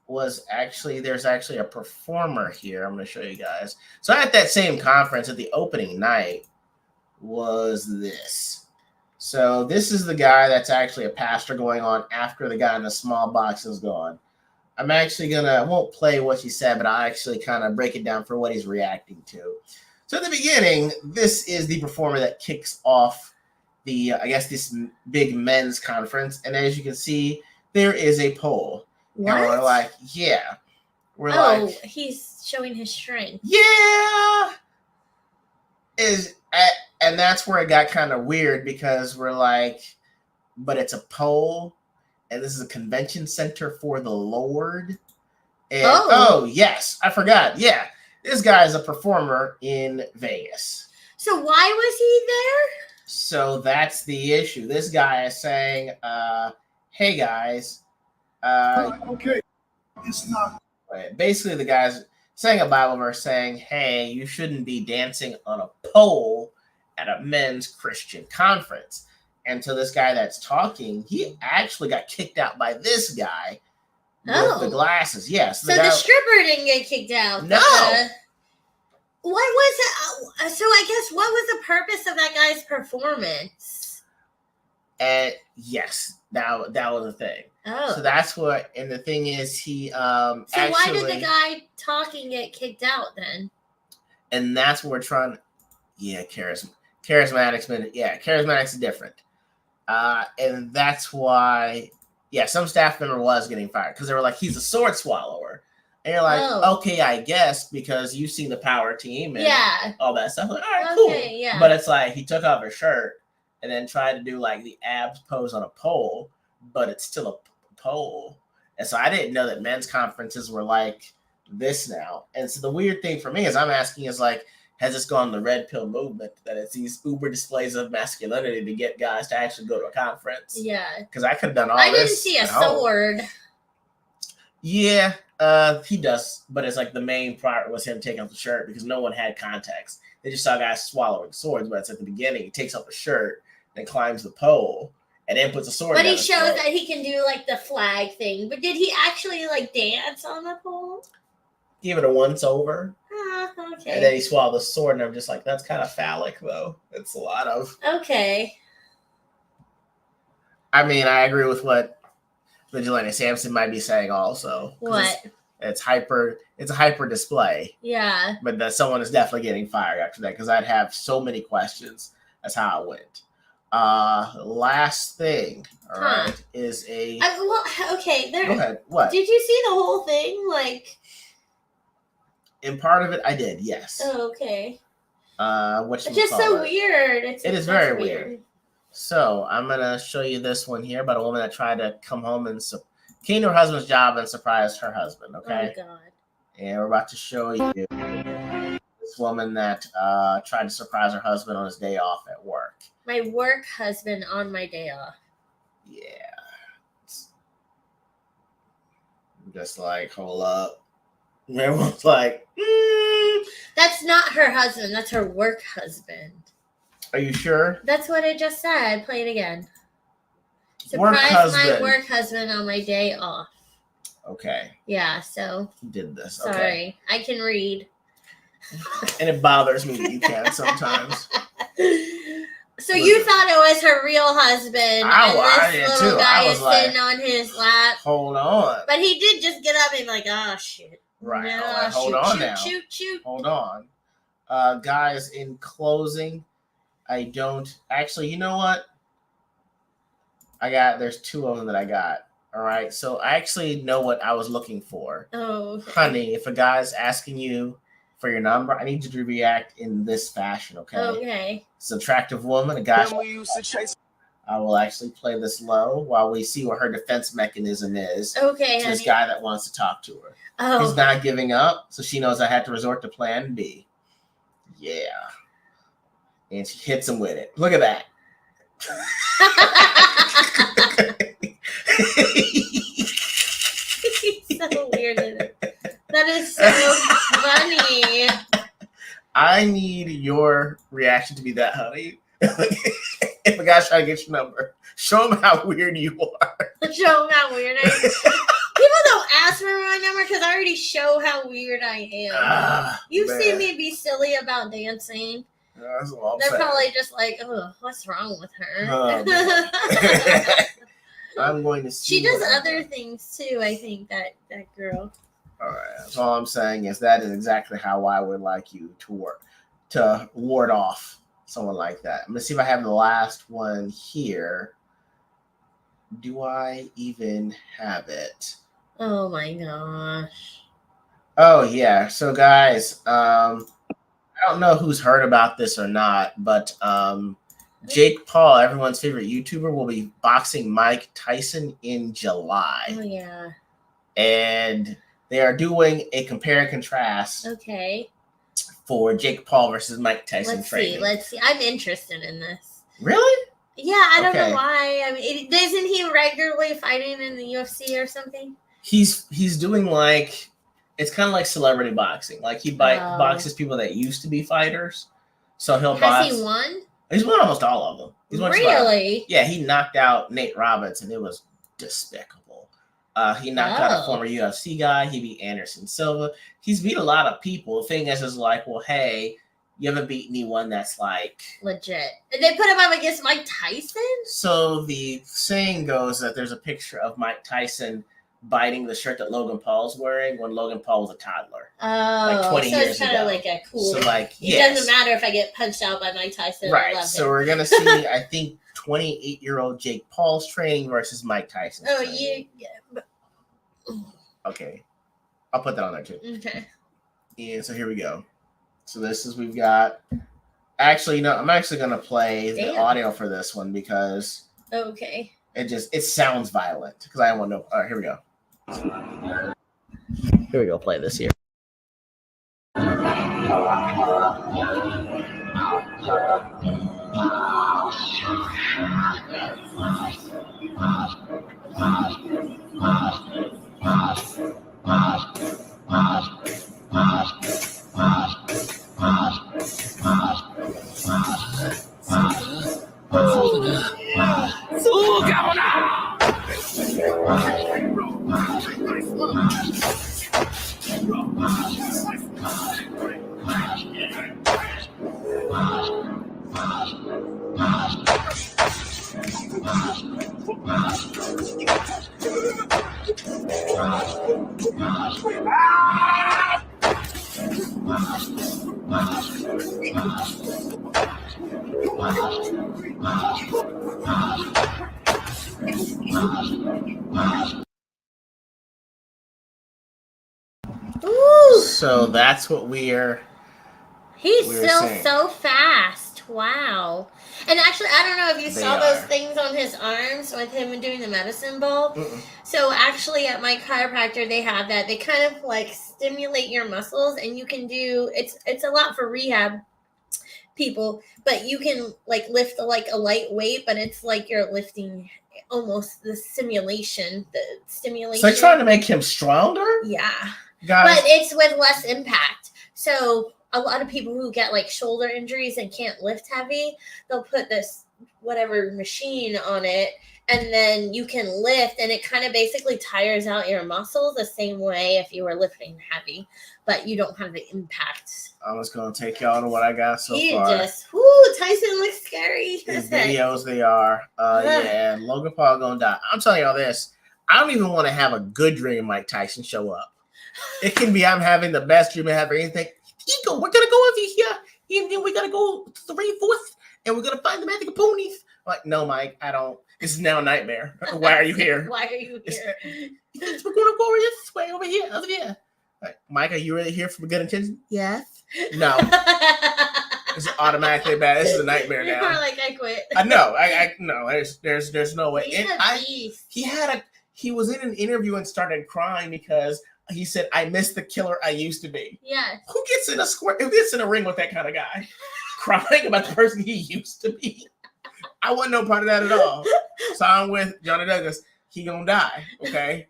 was there's actually a performer here. I'm going to show you guys. So at that same conference, at the opening night, was this. So this is the guy that's actually a pastor going on after the guy in the small box is gone. I'm actually I won't play what he said, but I'll actually kind of break it down for what he's reacting to. So at the beginning, this is the performer that kicks off this big men's conference. And as you can see, there is a poll. What? And we're like, yeah. He's showing his strength. Yeah. And that's where it got kind of weird because we're like, but it's a poll. And this is a convention center for the Lord. And, yes, I forgot. Yeah. This guy is a performer in Vegas. So why was he there? So that's the issue. This guy is saying, hey, guys. Okay. It's not. Basically, the guy's saying a Bible verse saying, hey, you shouldn't be dancing on a pole at a men's Christian conference. And so this guy that's talking, he actually got kicked out by this guy with the glasses. Yes. So the stripper didn't get kicked out. No. What was it? So I guess what was the purpose of that guy's performance? Yes, that was the thing. Oh. So that's what, and the thing is he So why did the guy talking get kicked out then? And that's what we're trying. Yeah, charismatics. Yeah, charismatics is different. And that's why, some staff member was getting fired because they were like, he's a sword swallower. And you're like, okay, I guess, because you've seen the power team and all that stuff. Like, all right, cool. Yeah. But it's like he took off his shirt and then tried to do like the abs pose on a pole, but it's still a pole. And so I didn't know that men's conferences were like this now. And so the weird thing for me is I'm asking is like, has this gone the red pill movement that it's these uber displays of masculinity to get guys to actually go to a conference? Yeah. Because I could have done all this. I this. didn't see a sword. Yeah, he does. But it's like the main part was him taking off the shirt because no one had context. They just saw guys swallowing swords, but it's at the beginning. He takes off the shirt, then climbs the pole, and then puts a sword But down he his shows throat. that he can do like the flag thing. But did he actually like dance on the pole? Give it a once over. Okay. And then he swallowed the sword, and I'm just like, that's kind of phallic, though. It's a lot of. Okay. I mean, I agree with what Vigilante Samson might be saying also. What? It's a hyper display. Yeah. But that someone is definitely getting fired after that because I'd have so many questions. That's how it went. Last thing, all right, is a. Okay. Go ahead. What? Did you see the whole thing? Like. In part of it, I did. Yes. Oh, okay. Which it's just so weird. It is very weird. So I'm gonna show you this one here about a woman that tried to come home and came to her husband's job and surprised her husband. Okay. Oh God. And we're about to show you this woman that tried to surprise her husband on his day off at work. My work husband on my day off. Yeah. Just like, hold up. And everyone's like, That's not her husband. That's her work husband. Are you sure? That's what I just said. Play it again. Work Surprise husband. my work husband on my day off. Okay. Yeah, so. You did this. Sorry. Okay. I can read. And it bothers me that you can sometimes. So you thought it was her real husband, I and did this little too. guy I is was like, sitting on his lap. Hold on. But he did just get up and be like, oh, shit. Right. No, All right. Hold on now. Shoot. Hold on. Guys, in closing, I don't actually, you know what? There's two of them that I got. All right. So I actually know what I was looking for. Oh. Okay. Honey, if a guy's asking you for your number, I need you to react in this fashion, okay? Okay. It's an attractive woman, a guy. I will actually play this low while we see what her defense mechanism is. Okay, to this honey. guy that wants to talk to her. Oh. He's not giving up, so she knows I had to resort to plan B. Yeah. And she hits him with it. Look at that. He's so weird. That is so funny. I need your reaction to be that, honey. If a guy's trying to get your number, show him how weird you are. Show him how weird I am. People don't ask for my number because I already show how weird I am. You've man. seen me be silly about dancing. That's what I'm They're saying. probably just like, oh, what's wrong with her? I'm going to see. She does other things too, I think, that girl. All right. That's all I'm saying is that is exactly how I would like you to ward off someone like that. I'm gonna see if I have the last one here. Do I even have it? Oh my gosh. Oh yeah. So guys, I don't know who's heard about this or not, but Jake Paul, everyone's favorite YouTuber, will be boxing Mike Tyson in July. Oh yeah. And they are doing a compare and contrast. Okay. For Jake Paul versus Mike Tyson training. Let's see. I'm interested in this. Really? Yeah, I don't Okay. know why. I mean, isn't he regularly fighting in the UFC or something? He's doing like, it's kind of like celebrity boxing. Like he boxes people that used to be fighters. So he'll box. Has he won? He's won almost all of them. He's won Really? Yeah, he knocked out Nate Roberts and it was despicable. He knocked out a former UFC guy. He beat Anderson Silva. He's beat a lot of people. The thing is like, well, hey, you haven't beat anyone that's like legit. And they put him up against Mike Tyson? So the saying goes that there's a picture of Mike Tyson biting the shirt that Logan Paul's wearing when Logan Paul was a toddler. Oh, like 20 so years it's kind ago. of like a cool. So like, it yes. doesn't matter if I get punched out by Mike Tyson. I Right. love So him. we're gonna see, I think, 28-year-old Jake Paul's training versus Mike Tyson's Oh, training. yeah. Okay. I'll put that on there too. Okay. And so here we go. So this is, we've got, actually, no, I'm actually going to play the Damn. audio for this one because Okay. it sounds violent because I want to know. All right, here we go. Here we go. Play this here. Ooh. So that's what we're He's saying. so fast. Wow. And actually, I don't know if you They saw those are. things on his arms with him doing the medicine ball. Mm-mm. So actually, at my chiropractor, they have that. They kind of like stimulate your muscles, and you can do. It's a lot for rehab people, but you can like lift a light weight, but it's like you're lifting almost the stimulation. So they're trying to make him stronger? Yeah. Guys, But it's with less impact. So a lot of people who get like shoulder injuries and can't lift heavy, they'll put this whatever machine on it, and then you can lift, and it kind of basically tires out your muscles the same way if you were lifting heavy, but you don't have the impact. I'm just going to take y'all to what I got so He far. Tyson looks scary. These videos, they are. Yeah, and Logan Paul going to die. I'm telling y'all this. I don't even want to have a good dream of Mike Tyson show up. It can be I'm having the best dream ever. Anything. E.G.O, we're going to go over here, and then we're going to go to the rainforest, and we're going to find the magic ponies. I'm like, no, Mike, I don't. This is now a nightmare. Why are you here? Why are you here? We're going to go over this way, over here. Like, Mike, are you really here for good intention? Yes. No. It's automatically bad. This is a nightmare now. You're like, I quit. I know. I no. There's no way. He's And a beast. he was in an interview and started crying because he said, "I miss the killer I used to be." Yes. Who gets in a ring with that kind of guy, crying about the person he used to be? I wasn't no part of that at all. So I'm with Johnny Douglas. He gonna die. Okay.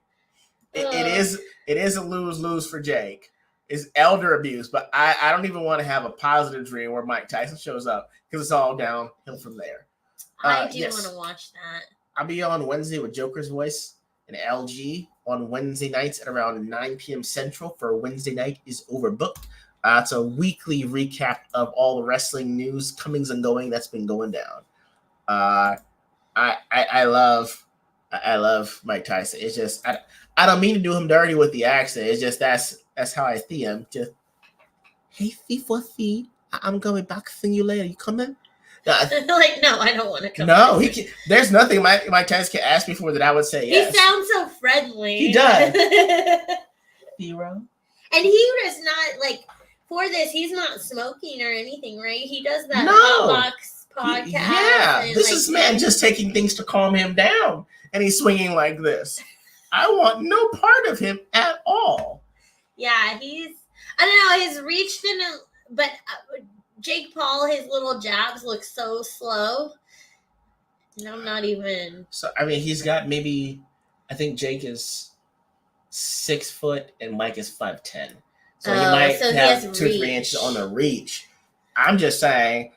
It is a lose-lose for Jake. It's elder abuse, but I don't even want to have a positive dream where Mike Tyson shows up because it's all downhill from there. I do want to watch that. I'll be on Wednesday with Joker's Voice and LG on Wednesday nights at around 9 p.m. Central for Wednesday Night is Overbooked. It's a weekly recap of all the wrestling news, comings and going that's been going down. I love Mike Tyson. It's just I don't mean to do him dirty with the accent. It's just that's how I see him. Just hey, C4C, I'm going back to see you later. You coming? Like, no, I don't want to come. No, he can, there's nothing Mike Tyson can ask me for that I would say yes. He sounds so friendly. He does. Hero. And he does not, like, for this, he's not smoking or anything, right? He does that box podcast. Yeah, and, this like, is man just taking things to calm him down, and he's swinging like this. I want no part of him at all. Yeah, I don't know, his reach didn't, but Jake Paul, his little jabs look so slow. And I'm not even. So, I mean, he's got maybe, I think Jake is 6 foot and Mike is 5'10". So he might have 2 or 3 inches on the reach. I'm just saying,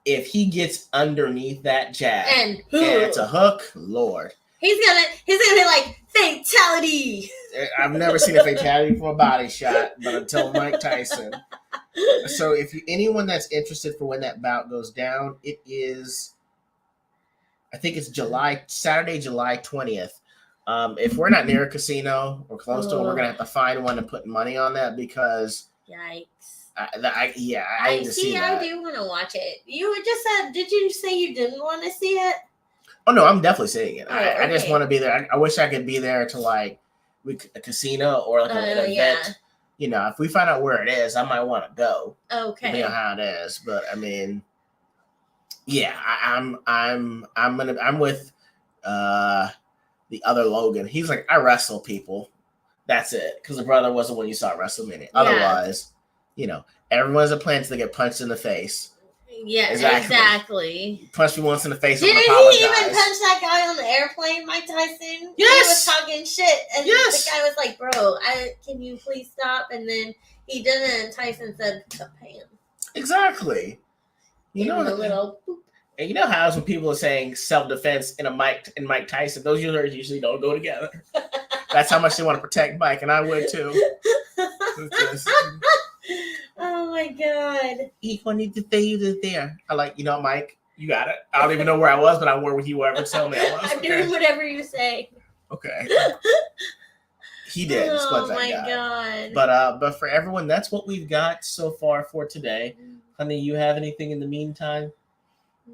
if he gets underneath that jab and it's a hook, Lord. He's gonna be like, fatality. I've never seen a fatality from a body shot, but until Mike Tyson. So if anyone that's interested for when that bout goes down, it is, I think it's Saturday, July 20th. If we're not near a casino or close to it, we're gonna have to find one to put money on that because yikes. I need to see that. I do want to watch it. You just said, did you say you didn't want to see it? Oh no, I'm definitely seeing it. Okay. I just want to be there. I wish I could be there to like a casino or like an event. Yeah. You know, if we find out where it is, I might want to go. Okay. Depending on how it is, but I mean, yeah, I'm with the other Logan. He's like, I wrestle people. That's it. Because the brother was the one you saw at WrestleMania. Yeah. Otherwise, you know, everyone's a plan to get punched in the face. Yeah, exactly. Punched me once in the face. Didn't he even punch that guy on the airplane, Mike Tyson? Yes. He was talking shit, and the guy was like, "Bro, can you please stop?" And then he didn't, and Tyson said, "Pay him." Exactly. You know, a little. And you know how when people are saying self-defense in Mike Tyson, those usually don't go together. That's how much they want to protect Mike, and I would too. Oh my God. E.G.O need to stay you there. I like, you know, Mike, you got it. I don't even know where I was, but I'm where you ever tell me I was. I'm doing whatever you say. Okay. He did. Oh my God. But for everyone, that's what we've got so far for today. Honey, you have anything in the meantime?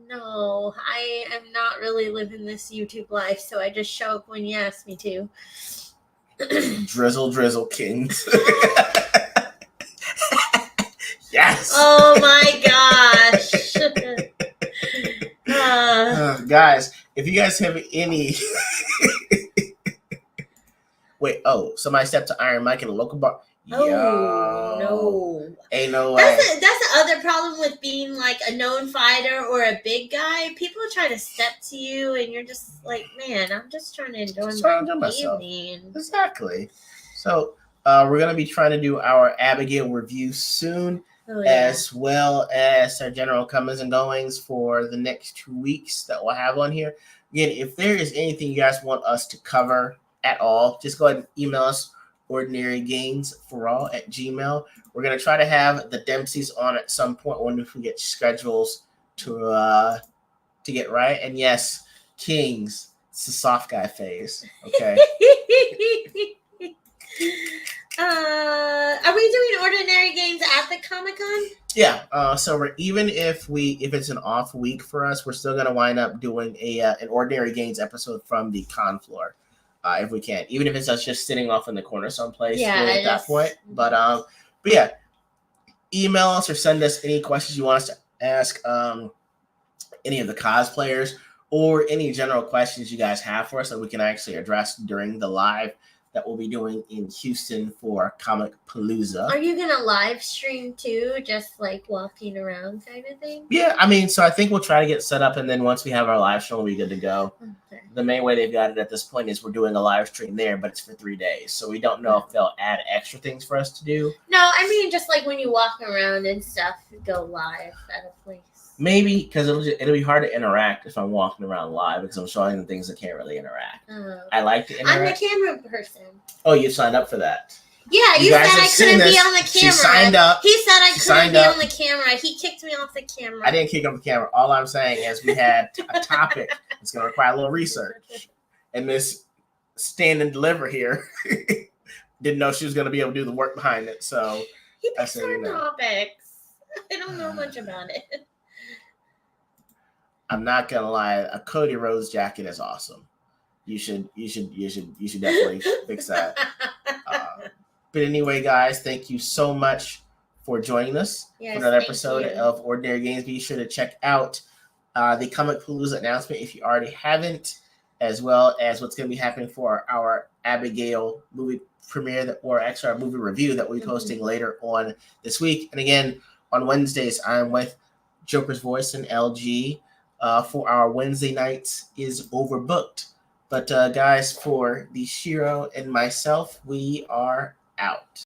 No, I am not really living this YouTube life, so I just show up when you ask me to. Drizzle Kings. Yes. Oh my gosh. Guys, if you guys have any wait, somebody stepped to Iron Mike in a local bar. Oh, no. Ain't no way. That's the other problem with being like a known fighter or a big guy. People try to step to you and you're just like, man, I'm just trying to enjoy my evening. Exactly. So we're going to be trying to do our Abigail review soon, as well as our general comings and goings for the next 2 weeks that we'll have on here. Again, if there is anything you guys want us to cover at all, just go ahead and email us ordinarygamesforall@gmail.com. We're going to try to have the Dempseys on at some point when we get schedules to get right. And yes, Kings, it's the soft guy phase. Okay. Are we doing ordinary games at the Comic-Con? Yeah. So even if it's an off week for us, we're still going to wind up doing an ordinary games episode from the con floor. If we can, even if it's us just sitting off in the corner someplace at that point. But yeah, email us or send us any questions you want us to ask any of the cosplayers or any general questions you guys have for us that we can actually address during the live that we'll be doing in Houston for Comic Palooza. Are you gonna live stream too, just like walking around kind of thing? Yeah, I mean, so I think we'll try to get set up, and then once we have our live stream, we'll be good to go. Okay. The main way they've got it at this point is we're doing a live stream there, but it's for 3 days, so we don't know if they'll add extra things for us to do. No, I mean just like when you walk around and stuff, go live at a place. Maybe because it'll be hard to interact if I'm walking around live because I'm showing them things that can't really interact. I like to interact. I'm the camera person. Oh, you signed up for that. Yeah, you said I couldn't be on the camera. She signed up. He said I couldn't be on the camera. He kicked me off the camera. I didn't kick off the camera. All I'm saying is we had a topic that's going to require a little research. And Miss Stand and Deliver here didn't know she was going to be able to do the work behind it. So He I picks said, our topics. I don't know much about it. I'm not gonna lie, a Cody Rhodes jacket is awesome. You should definitely fix that. But anyway, guys, thank you so much for joining us Yes, for another thank episode you. of Ordinary Games. Be sure to check out the Comic Palooza announcement if you already haven't, as well as what's going to be happening for our Abigail movie premiere or actually our movie review that we'll be posting later on this week. And again, on Wednesdays, I'm with Joker's Voice and LG. For our Wednesday nights is overbooked. But guys, for the Shiro and myself, we are out.